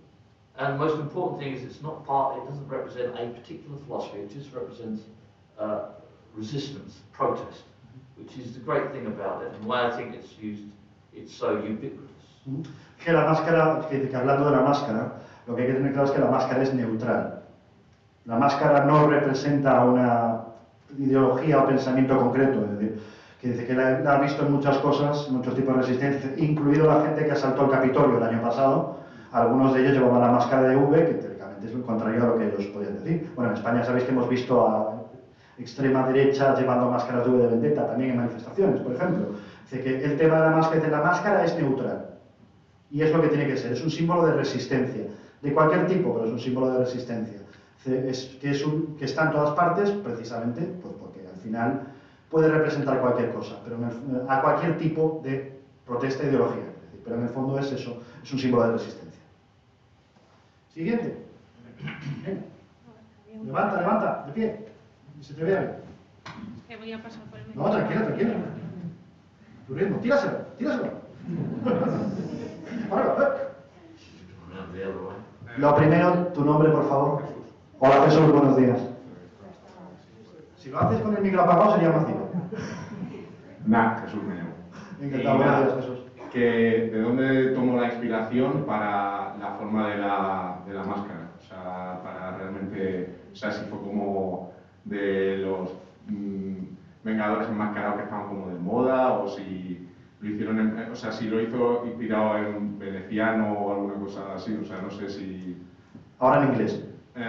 And the most important thing is it doesn't represent a particular philosophy, it just represents resistance, protest, which is the great thing about it, and why I think it's so ubiquitous. Que la máscara, que hablando de la máscara, lo que hay que tener claro es que la máscara es neutral. La máscara no representa una ideología o pensamiento concreto, es decir, que dice que la ha visto en muchas cosas, muchos tipos de resistencia, incluido la gente que asaltó el Capitolio el año pasado. Algunos de ellos llevaban la máscara de V, que teóricamente es lo contrario a lo que ellos podían decir. Bueno, en España sabéis que hemos visto a extrema derecha llevando máscaras de V de Vendetta, también en manifestaciones, por ejemplo. Dice que el tema de la máscara es neutral. Y es lo que tiene que ser, es un símbolo de resistencia, de cualquier tipo, pero es un símbolo de resistencia. Que está en todas partes, precisamente, pues porque al final puede representar cualquier cosa, pero a cualquier tipo de protesta e ideología. Pero en el fondo es eso, es un símbolo de resistencia. Siguiente. Venga. Levanta, de pie. Que se te vea bien. Que voy a pasar por el No, tranquila. Tu ritmo, tíraselo. Lo primero, tu nombre, por favor. Hola Jesús, buenos días. Si lo haces con el micro apagado sería más difícil. Jesús me llamo. Encantado, buenos días, Jesús. ¿De dónde tomo la inspiración para la forma de la máscara? O sea, para realmente, o sea, si fue como de los Vengadores enmascarados que estaban como de moda, o si lo hicieron, o sea, si lo hizo inspirado en veneciano o alguna cosa así, o sea, no sé si... Ahora en inglés. No.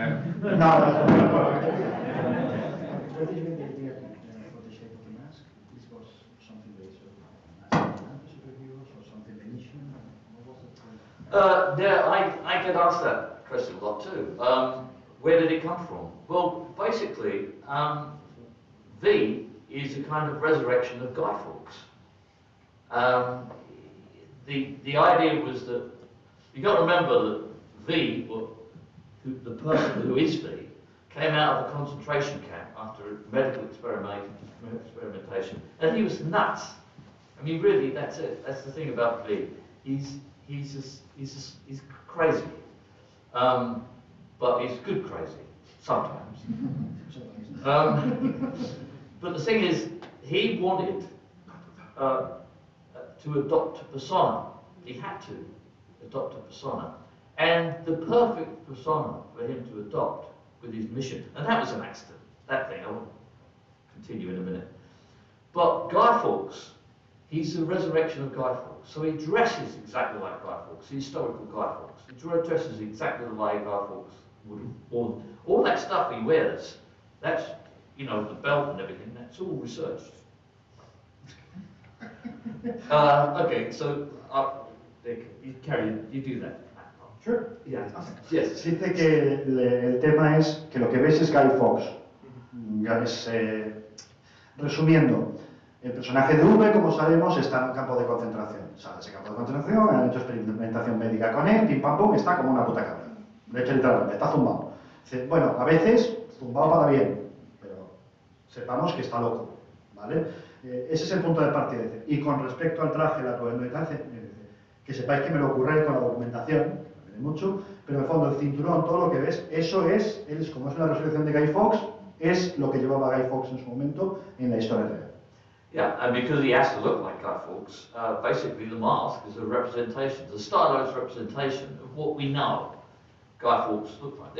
I get asked that question a lot too. Where did it come from? Well, basically, V is a kind of resurrection of Guy Fawkes. The idea was that you got to remember that V, the person who is V, came out of a concentration camp after a medical experimentation, and he was nuts. I mean, really, that's it. That's the thing about V. He's crazy, but he's good crazy sometimes. But the thing is, he wanted to adopt a persona. He had to adopt a persona, and the perfect persona for him to adopt with his mission, and that was an accident. That thing I will continue in a minute. But Guy Fawkes, he's the resurrection of Guy Fawkes. So he dresses exactly like Guy Fawkes, the historical Guy Fawkes. He dresses exactly the way Guy Fawkes would have worn. All that stuff he wears, that's, you know, the belt and everything, that's all researched. Okay, so you do that. Sure. Yeah. Yes. Dice que el tema es que lo que ves es Guy Fawkes. Resumiendo, el personaje de V, como sabemos, está en un campo de concentración. Sale de ese campo de concentración, han hecho experimentación médica con él, pim pam pum, está como una puta cabra. De hecho, literalmente, está zumbado. Dice, bueno, a veces, zumbado para bien, pero sepamos que está loco, ¿vale? Ese es el punto de partida. Y con respecto al traje, la atuendo y tal, que sepáis que me lo ocurre con la documentación, mucho, pero en el fondo el cinturón, todo lo que ves, eso es, como es una resurrección de Guy Fawkes, es lo que llevaba Guy Fawkes en su momento en la historia real. Yeah, and because he has to look like Guy Fawkes, basically the mask is a representation, the stylized representation of what we know Guy Fawkes looked like.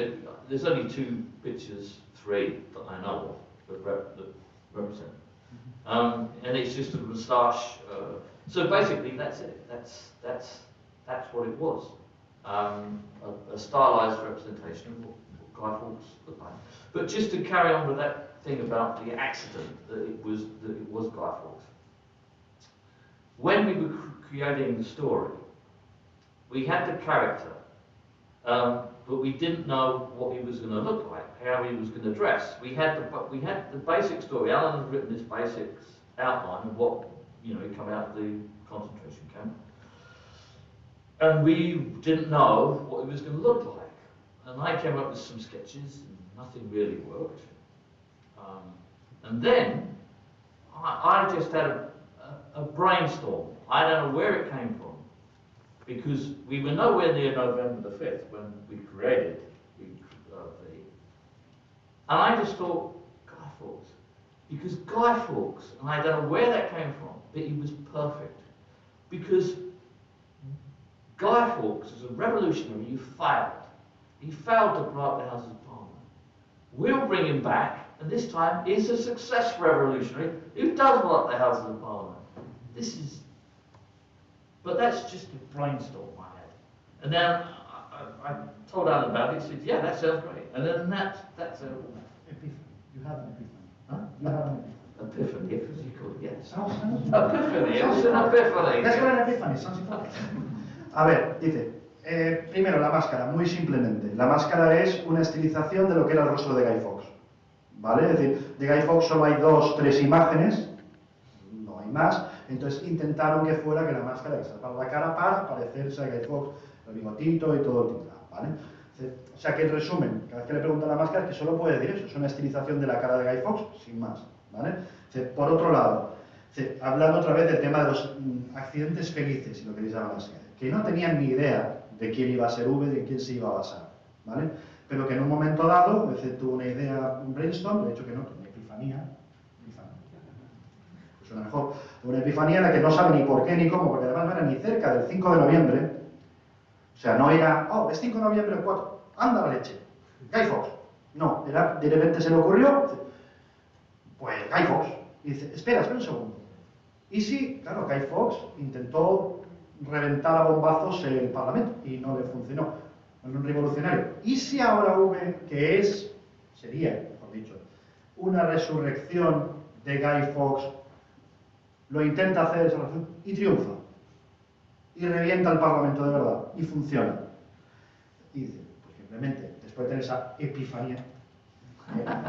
There's only 2 pictures, 3 that I know of that represent. And it's just a moustache. So basically, that's it. That's what it was. A stylized representation of what Guy Fawkes the plane. But just to carry on with that thing about the accident, that it was Guy Fawkes. When we were creating the story, we had the character, but we didn't know what he was going to look like, how he was going to dress. We had the basic story. Alan had written this basic outline of what, you know, he'd come out of the concentration camp. And we didn't know what he was going to look like. And I came up with some sketches, and nothing really worked. And then I just had a brainstorm. I don't know where it came from, because we were nowhere near November the 5th when we created the and I just thought, Guy Fawkes. Because Guy Fawkes, and I don't know where that came from, but he was perfect. Because Guy Fawkes, as a revolutionary, he failed. He failed to blow up the Houses of Parliament. We'll bring him back, and this time he's a successful revolutionary who does blow up the Houses of Parliament. This is... But that's just a brainstorm I had. And then I told Alan about it. He said, yeah, that sounds great. And then that's a... Epiphany. You have an epiphany. Huh? You have an epiphany, if you could, yes. Sounds epiphany, it was an epiphany. Let's go an epiphany, sounds important. A ver, dice, primero la máscara, muy simplemente. La máscara es una estilización de lo que era el rostro de Guy Fawkes. ¿Vale? Es decir, de Guy Fawkes solo hay 2 o 3 imágenes, no hay más. Entonces intentaron que fuera que la máscara que se tapara la cara para parecerse a Guy Fawkes, el bigotito y todo el tinglado, ¿vale? O sea que en resumen, cada vez que le preguntan a la máscara es que solo puede decir eso, es una estilización de la cara de Guy Fawkes, sin más, ¿vale? Por otro lado, hablando otra vez del tema de los accidentes felices, si lo queréis llamar así, que no tenían ni idea de quién iba a ser V, de quién se iba a basar, ¿vale? Pero que en un momento dado, tuvo una idea, un brainstorm, de hecho que no, una epifanía, pues suena mejor, una epifanía en la que no sabe ni por qué ni cómo, porque además no era ni cerca del 5 de noviembre, o sea, no era, oh, es 5 de noviembre el 4, anda la leche, Guy Fawkes. No, era, de repente se le ocurrió, pues Guy Fawkes. Y dice, espera un segundo. Y sí, claro, Guy Fawkes intentó reventar a bombazos el Parlamento y no le funcionó. En un revolucionario. ¿Y si ahora V, que es, sería, mejor dicho, una resurrección de Guy Fawkes, lo intenta hacer esa resurrección y triunfa? Y revienta el Parlamento de verdad y funciona. Y dice, pues simplemente, después de tener esa epifanía,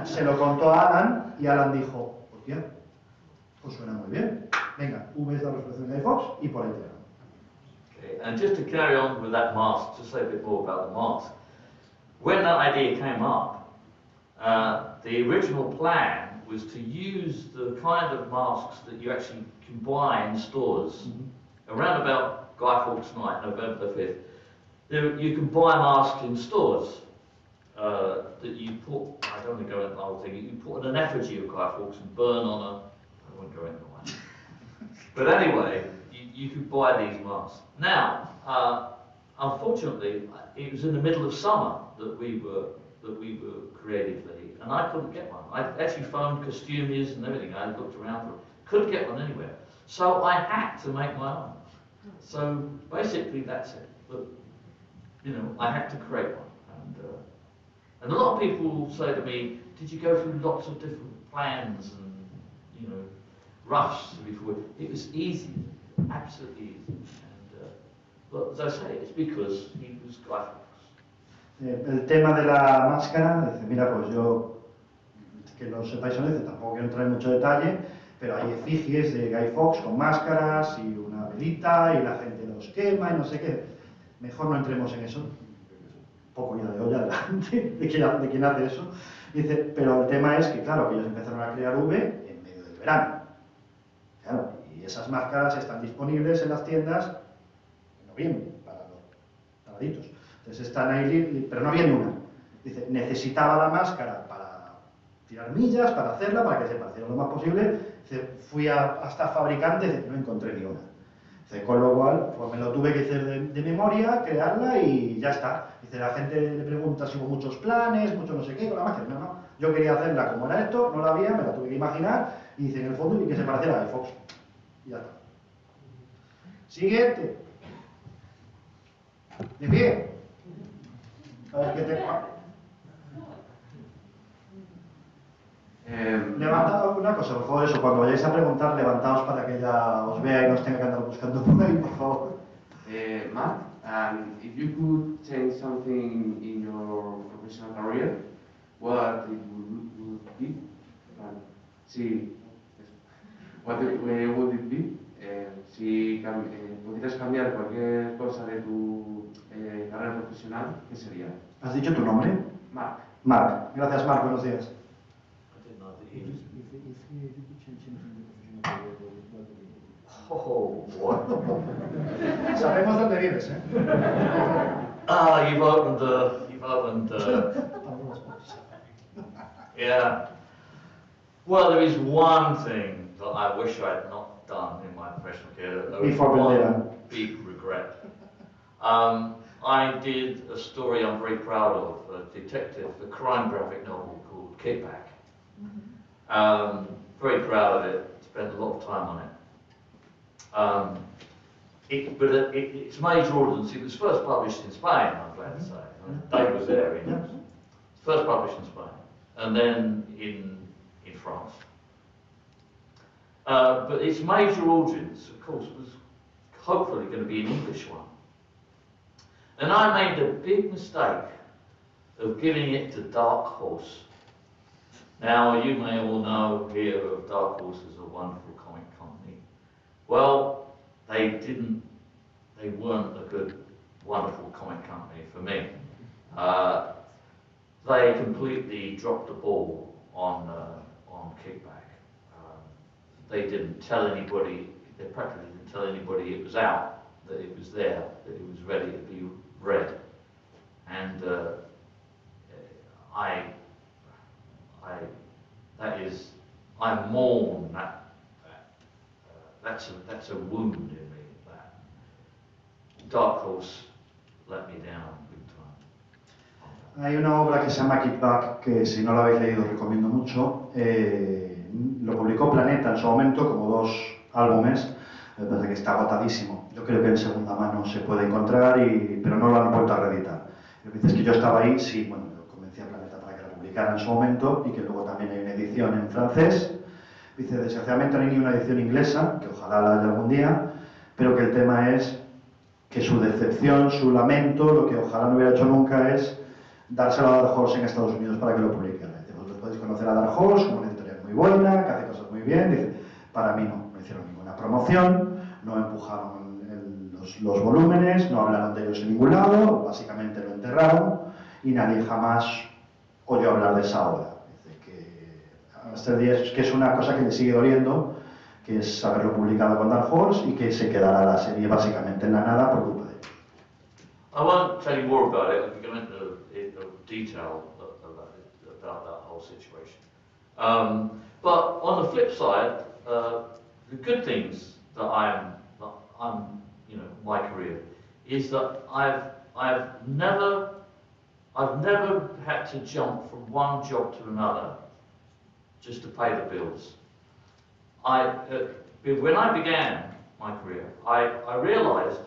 se lo contó a Alan y Alan dijo, hostia, pues suena muy bien. Venga, V es la resurrección de Guy Fawkes y por ahí te van. Okay, and just to carry on with that mask, to say a bit more about the mask. When that idea came up, the original plan was to use the kind of masks that you actually can buy in stores around about Guy Fawkes night, November the 5th. You can buy masks in stores that you put, I don't want to go into the whole thing, you put an effigy of Guy Fawkes and burn on a, I won't go into one. But anyway, you could buy these masks. Now, unfortunately, it was in the middle of summer that we were creatively, and I couldn't get one. I actually phoned costumiers and everything. I looked around for it, couldn't get one anywhere. So I had to make my own. So basically, that's it. But you know, I had to create one, and a lot of people say to me, "Did you go through lots of different plans and you know roughs before?" It was easy. Absolutely easy. And, but as I say, it's because he was Guy Fawkes. El tema de la máscara, dice, mira, pues yo, que lo sepáis o no, dice, tampoco quiero entrar en mucho detalle, pero hay efigies de Guy Fawkes con máscaras y una velita y la gente los quema y no sé qué. Mejor no entremos en eso. Poco ya de olla de quién hace eso. Dice, pero el tema es que, claro, que ellos empezaron a crear V en medio del verano. Claro, y esas máscaras están disponibles en las tiendas en noviembre para los paraditos. Entonces están ahí, pero no había ni una. Dice, necesitaba la máscara para tirar millas, para hacerla, para que se pareciera lo más posible. Dice, fui hasta fabricantes, no encontré ni una. Dice, con lo cual, pues me lo tuve que hacer de memoria, crearla y ya está. Dice, la gente le pregunta si hubo muchos planes, mucho no sé qué, con la máscara. No. Yo quería hacerla como era esto, no la había, me la tuve que imaginar y dice en el fondo y que se pareciera a Guy Fawkes. Y ya está. Siguiente. De pie. A ver qué te... una cosa, por favor, eso, cuando vayáis a preguntar, levantaos para que ella os vea y no os tenga que andar buscando por ahí, por favor. Mark, if you could change something in your professional career, what it would be? Sí, what would it be? Si pudieras cambiar cualquier cosa de tu carrera profesional, ¿qué sería? ¿Has dicho tu nombre? Mark. Mark. Gracias, Mark. Buenos días. Oh, boy. Sabemos dónde vives, ¿eh? Ah, you've opened, yeah. Well, there is one thing that I wish I'd not done in my professional career. There was Before Vendetta. one big regret. I did a story I'm very proud of, a detective, a crime graphic novel called Kickback. Very proud of it, spent a lot of time on it. Its major audience, it was first published in Spain, I'm glad to say. Dave was there, you know. First published in Spain, and then in France. But its major audience, of course, was hopefully going to be an English one. And I made a big mistake of giving it to Dark Horse. Now, you may all know here of Dark Horse as a wonderful comic company. Well, they weren't a good, wonderful comic company for me. They completely dropped the ball on Kickback. They didn't tell anybody, they practically didn't tell anybody it was out, that it was there, that it was ready to be read. And I mourn that. That's a wound in me. That Dark Horse let me down big time. Hay una obra que se llama Kickback, que si no la habéis leído recomiendo mucho. Lo publicó Planeta en su momento, como 2 álbumes. Me parece que está agotadísimo. Yo creo que en segunda mano se puede encontrar, pero no lo han vuelto a reeditar. Lo que dices que yo estaba ahí, sí, bueno, yo convencí a Planeta para que la publicara en su momento y que luego también hay una edición en francés. Dice, desgraciadamente no hay ni una edición inglesa, que ojalá la haya algún día, pero que el tema es que su decepción, su lamento, lo que ojalá no hubiera hecho nunca es dárselo a Dark Horse en Estados Unidos para que lo publicara. Dice, vosotros podéis conocer a Dark Horse como una editorial muy buena, que hace cosas muy bien. Dice, para mí no hicieron ninguna promoción, no empujaron los volúmenes, no hablaron de ellos en ningún lado, básicamente lo enterraron y nadie jamás oyó hablar de esa obra. Dice que hasta el día es que es una cosa que le sigue doliendo, que es haberlo publicado con Dark Horse y que se quedará la serie básicamente en la nada por culpa de ellos. I won't tell you more about it, I'll go into detail about that whole situation. But on the flip side, the good things that I'm you know, my career is that I've never had to jump from one job to another just to pay the bills. When I began my career, I realized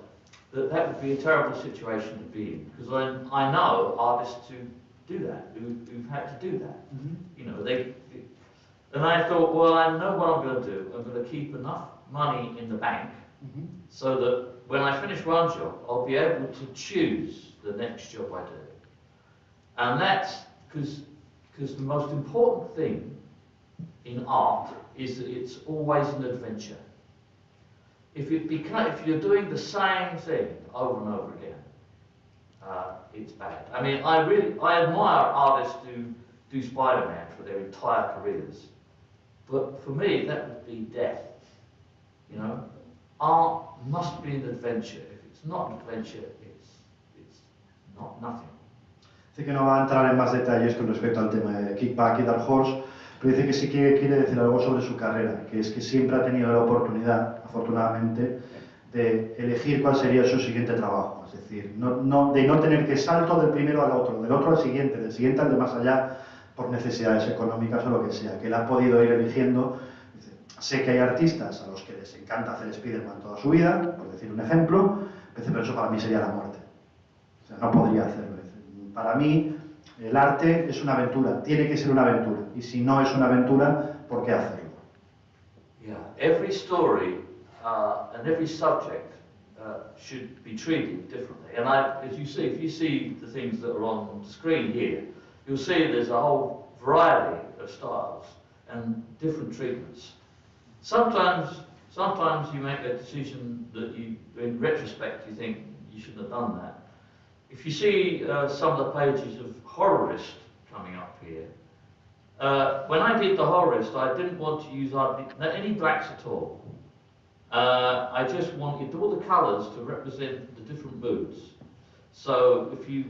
that would be a terrible situation to be in, because I know artists who do that, who've had to do that. Mm-hmm. You know, and I thought, well, I know what I'm going to do. I'm going to keep enough money in the bank so that when I finish one job, I'll be able to choose the next job I do. And that's because the most important thing in art is that it's always an adventure. If you're doing the same thing over and over again, it's bad. I mean, I admire artists who do Spider-Man for their entire careers, but for me that would be death. You know, art must be an adventure. If it's not an adventure, it's not nothing. Dice que no va a entrar en más detalles con respecto al tema de Kickback y Dark Horse, pero dice que sí que quiere decir algo sobre su carrera, que es que siempre ha tenido la oportunidad, afortunadamente, de elegir cuál sería su siguiente trabajo. Es decir, de no tener que salto del primero al otro, del otro al siguiente, del siguiente al de más allá, por necesidades económicas o lo que sea, que él ha podido ir eligiendo. Dice, sé que hay artistas a los que les encanta hacer Spider-Man toda su vida, por decir un ejemplo, pero eso para mí sería la muerte. O sea, no podría hacerlo. Para mí, el arte es una aventura, tiene que ser una aventura, y si no es una aventura, ¿por qué hacerlo? Yeah, every story and every subject should be treated differently. And as you see, if you see the things that are on the screen here, you'll see there's a whole variety of styles and different treatments. Sometimes you make a decision that in retrospect, you think you shouldn't have done that. If you see some of the pages of Horrorist coming up here, when I did the Horrorist, I didn't want to use any blacks at all. I just wanted all the colours to represent the different moods. So if you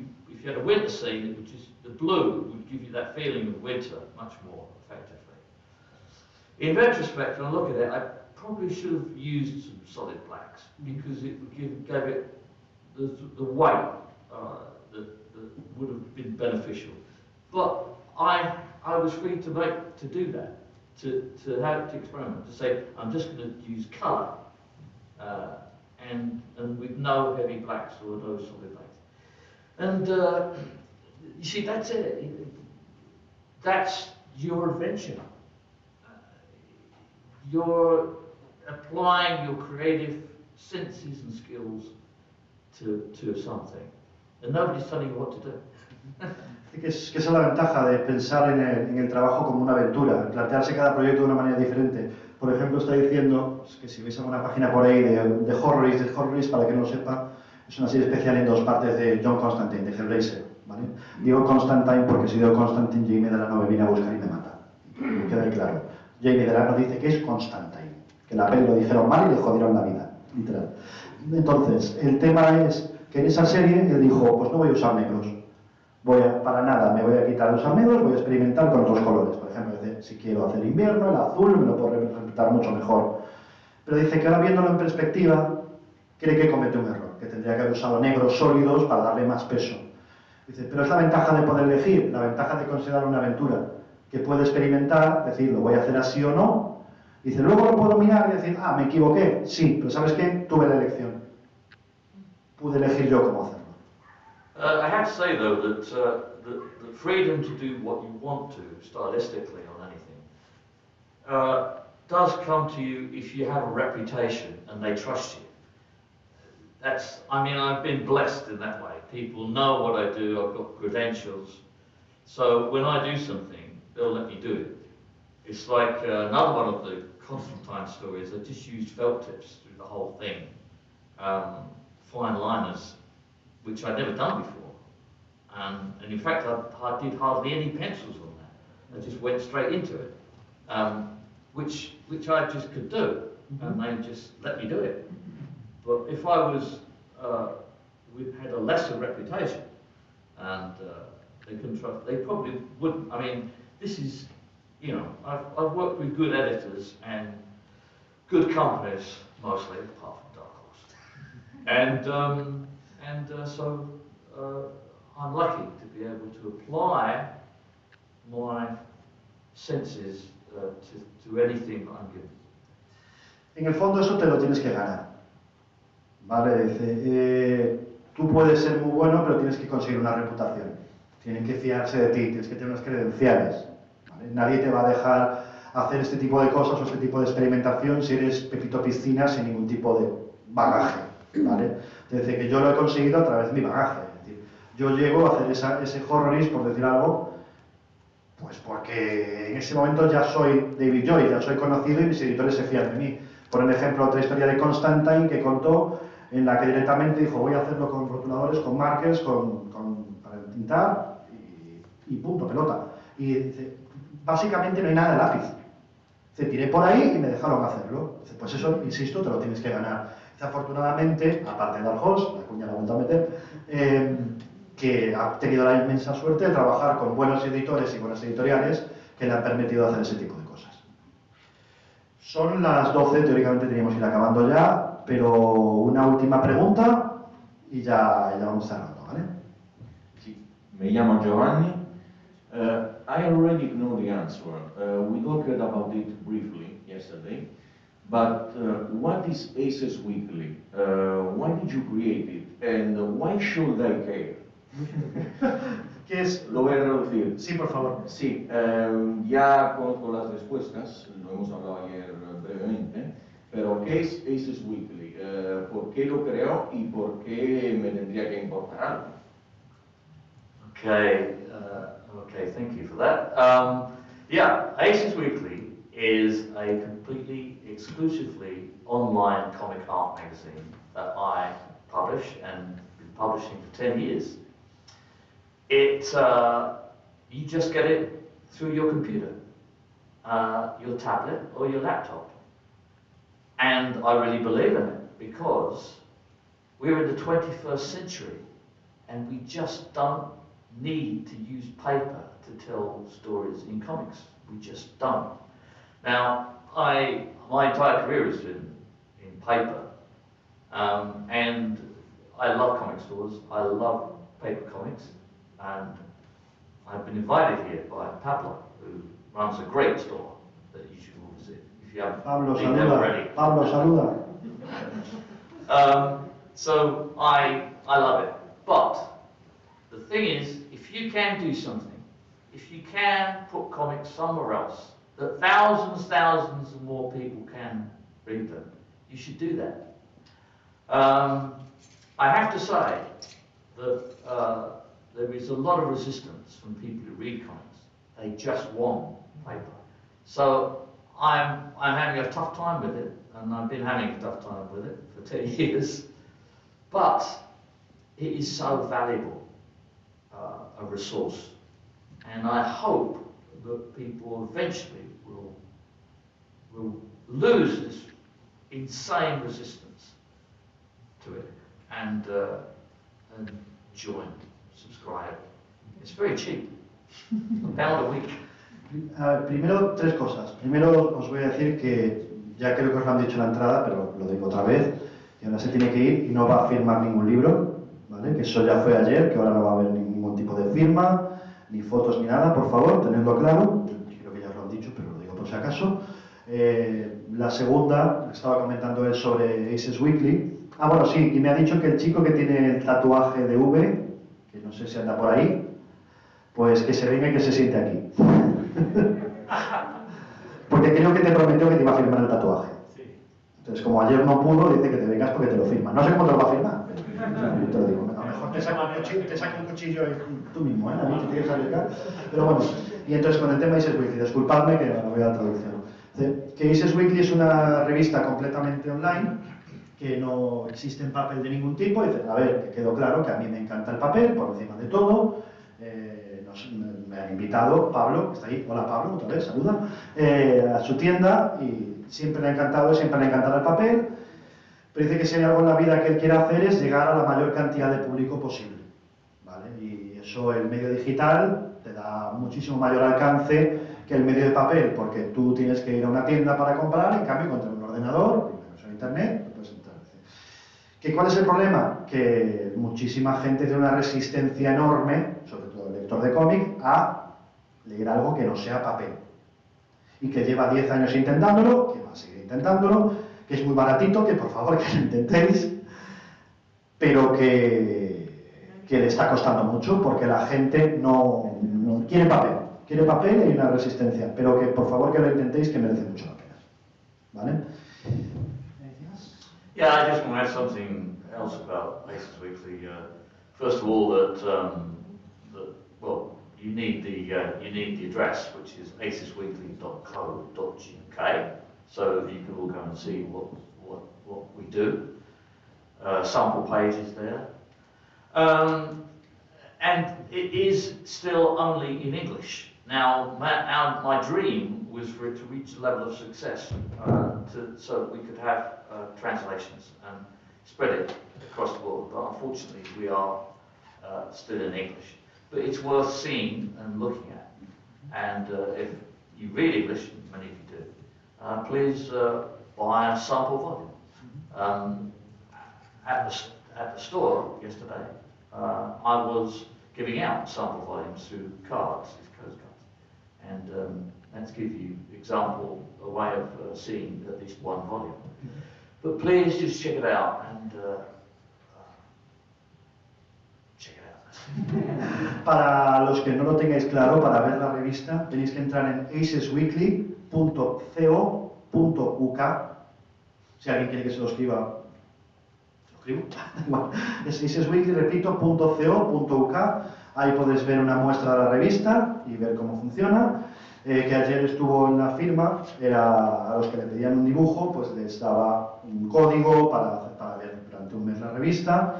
had a winter scene, it would just, the blue would give you that feeling of winter much more effectively. In retrospect, when I look at it, I probably should have used some solid blacks because it would gave it the weight that would have been beneficial. But I was free to do that, to experiment, to say I'm just going to use colour and with no heavy blacks or no solid blacks. And you see, that's it. That's your adventure. You're applying your creative senses and skills to something, and nobody's telling you what to do. Que esa es la ventaja de pensar en el trabajo como una aventura, plantearse cada proyecto de una manera diferente. Por ejemplo, está diciendo que si veis alguna página por ahí de Horrorist, para que no lo sepa, es una serie especial en dos partes de John Constantine, de Hellraiser, ¿vale? Digo Constantine porque si digo Constantine, Jamie Delano me viene a buscar y me mata. Me queda ahí claro. Jamie Delano dice que es Constantine, que la peli lo dijeron mal y le jodieron la vida, literal. Entonces, el tema es que en esa serie él dijo, pues no voy a usar negros. Para nada, me voy a quitar los negros, voy a experimentar con otros colores. Por ejemplo, si quiero hacer invierno, el azul me lo puedo representar mucho mejor. Pero dice que ahora viéndolo en perspectiva, cree que comete un error, que tendría que haber usado negros sólidos para darle más peso. Dice, pero es la ventaja de poder elegir, la ventaja de considerar una aventura, que puede experimentar, decir, lo voy a hacer así o no. Dice, luego lo puedo mirar y decir, me equivoqué, sí, pero ¿sabes qué? Tuve la elección. Pude elegir yo cómo hacerlo. I have to say, though, that the freedom to do what you want to, stylistically on anything, does come to you if you have a reputation and they trust you. I mean, I've been blessed in that way. People know what I do, I've got credentials. So when I do something, they'll let me do it. It's like another one of the Constantine stories. I just used felt tips through the whole thing. Fine liners, which I'd never done before. And in fact, I did hardly any pencils on that. I just went straight into it, which I just could do, and they just let me do it. But if I was, had a lesser reputation, and they couldn't trust, they probably wouldn't. I mean, this is, you know, I've worked with good editors and good companies, mostly, apart from Dark Horse. So I'm lucky to be able to apply my senses to anything I'm given. En el fondo eso te lo tienes que ganar, ¿vale? Dice, tú puedes ser muy bueno, pero tienes que conseguir una reputación. Tienen que fiarse de ti, tienes que tener unas credenciales, ¿vale? Nadie te va a dejar hacer este tipo de cosas o este tipo de experimentación si eres Pepito Piscina sin ningún tipo de bagaje, ¿vale? Desde que yo lo he conseguido a través de mi bagaje. Es decir, yo llego a hacer ese Horrorist, por decir algo, pues porque en ese momento ya soy David Lloyd, ya soy conocido y mis editores se fían de mí. Por ejemplo, otra historia de Constantine que contó, en la que directamente dijo, voy a hacerlo con rotuladores, con markers, para tintar y punto, pelota. Y dice, básicamente no hay nada de lápiz. Dice, tiré por ahí y me dejaron hacerlo. Dice, pues eso, insisto, te lo tienes que ganar. Afortunadamente, aparte de Dark Horse, la cuña la vuelta a meter, que ha tenido la inmensa suerte de trabajar con buenos editores y buenas editoriales que le han permitido hacer ese tipo de cosas. Son las 12, teóricamente teníamos que ir acabando ya, pero una última pregunta y ya vamos cerrando, ¿vale? Sí, me llamo Giovanni. I already know the answer. We talked about it briefly yesterday. But what is Aces Weekly? Why did you create it? And why should I care? ¿Qué es? Lo voy a traducir. Sí, por favor. Sí, ya conozco las respuestas, lo hemos hablado ayer brevemente, pero ¿qué es Aces Weekly? ¿Por qué lo creó y por qué me tendría que importar algo? Okay, thank you for that. Yeah, Aces Weekly is a completely, exclusively online comic art magazine that I publish and been publishing for 10 years. You just get it through your computer, your tablet or your laptop. And I really believe in it because we're in the 21st century and we just don't need to use paper to tell stories in comics. We just don't. Now, my entire career has been in paper, and I love comic stores. I love paper comics, and I've been invited here by Pablo, who runs a great store that you should all visit if you haven't been there already. Pablo, saluda. So I love it, but the thing is, if you can do something, if you can put comics somewhere else, that thousands and more people can read them, you should do that. I have to say that there is a lot of resistance from people who read comics. They just want paper. So I'm having a tough time with it, and I've been having a tough time with it for 10 years. But it is so valuable a resource, and I hope that people eventually will lose this insane resistance to it and join, subscribe. It's very cheap, £1 a week. Primero, tres cosas. Primero, os voy a decir que ya creo que os lo han dicho en la entrada, pero lo digo otra vez, que ahora se tiene que ir y no va a firmar ningún libro, ¿vale? Que eso ya fue ayer, que ahora no va a haber ningún tipo de firma, ni fotos ni nada, por favor, tenedlo claro. Creo que ya os lo han dicho, pero lo digo por si acaso. La segunda, estaba comentando él sobre Aces Weekly. Ah, bueno, sí, y me ha dicho que el chico que tiene el tatuaje de V, que no sé si anda por ahí, pues que se venga y que se siente aquí. Porque creo que te prometió que te iba a firmar el tatuaje. Entonces, como ayer no pudo, dice que te vengas porque te lo firma. No sé cómo te lo va a firmar, pero yo te lo digo. A lo mejor te saca un cuchillo tú mismo, ¿eh? A mí te tienes que arriesgar. Pero bueno, y entonces con el tema Aces Weekly, disculpadme que no voy a la traducción. Que Aces Weekly es una revista completamente online, que no existe en papel de ningún tipo. Dice, a ver, que quedó claro que a mí me encanta el papel, por encima de todo. Me han invitado, Pablo, que está ahí, hola Pablo, otra vez, saluda, a su tienda, y siempre le ha encantado, siempre le encantará el papel, pero dice que si hay algo en la vida que él quiere hacer es llegar a la mayor cantidad de público posible, ¿vale? Y eso el medio digital te da muchísimo mayor alcance que el medio de papel, porque tú tienes que ir a una tienda para comprar, en cambio con un ordenador, en internet, puedes entrar. ¿Cuál es el problema? Que muchísima gente tiene una resistencia enorme, sobre todo el lector de cómic, a leer algo que no sea papel. Y que lleva 10 años intentándolo, que va a seguir intentándolo, que es muy baratito, que por favor que lo intentéis, pero que le está costando mucho porque la gente no quiere papel. Quiere papel y hay una resistencia, pero que por favor que lo intentéis, que merece mucho la pena. ¿Vale? Yeah, I just want to add something else about Aces Weekly. First of all, well, you need the address, which is acesweekly.co.uk, so that you can all go and see what we do. Sample pages there, and it is still only in English. Now, my dream was for it to reach a level of success, so that we could have translations and spread it across the world. But unfortunately, we are still in English. But it's worth seeing and looking at. And if you read English, many of you do, please buy a sample volume. At the store yesterday, I was giving out sample volumes through cards, these postcards. And let's give you a way of seeing at least one volume. But please just check it out and check it out. Para los que no lo tengáis claro, para ver la revista tenéis que entrar en acesweekly.co.uk. Si alguien quiere que se lo escriba, ¿lo escribo? Bueno, es Acesweekly, repito, .co.uk. Ahí podéis ver una muestra de la revista y ver cómo funciona. Que ayer estuvo en la firma, era a los que le pedían un dibujo, pues les daba un código para ver durante un mes la revista,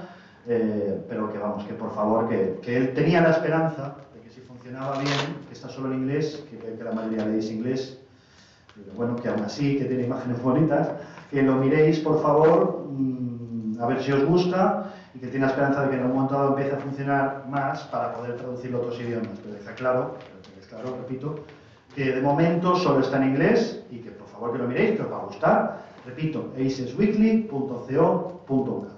pero que vamos, que por favor, que él tenía la esperanza de que si funcionaba bien, que está solo en inglés, que la mayoría leéis inglés, pero bueno, que aún así, que tiene imágenes bonitas, que lo miréis por favor, a ver si os gusta, y que tiene la esperanza de que en algún momento dado empiece a funcionar más para poder traducirlo a otros idiomas, pero deja claro, repito, que de momento solo está en inglés y que por favor que lo miréis, que os va a gustar. Repito, acesweekly.co.uk.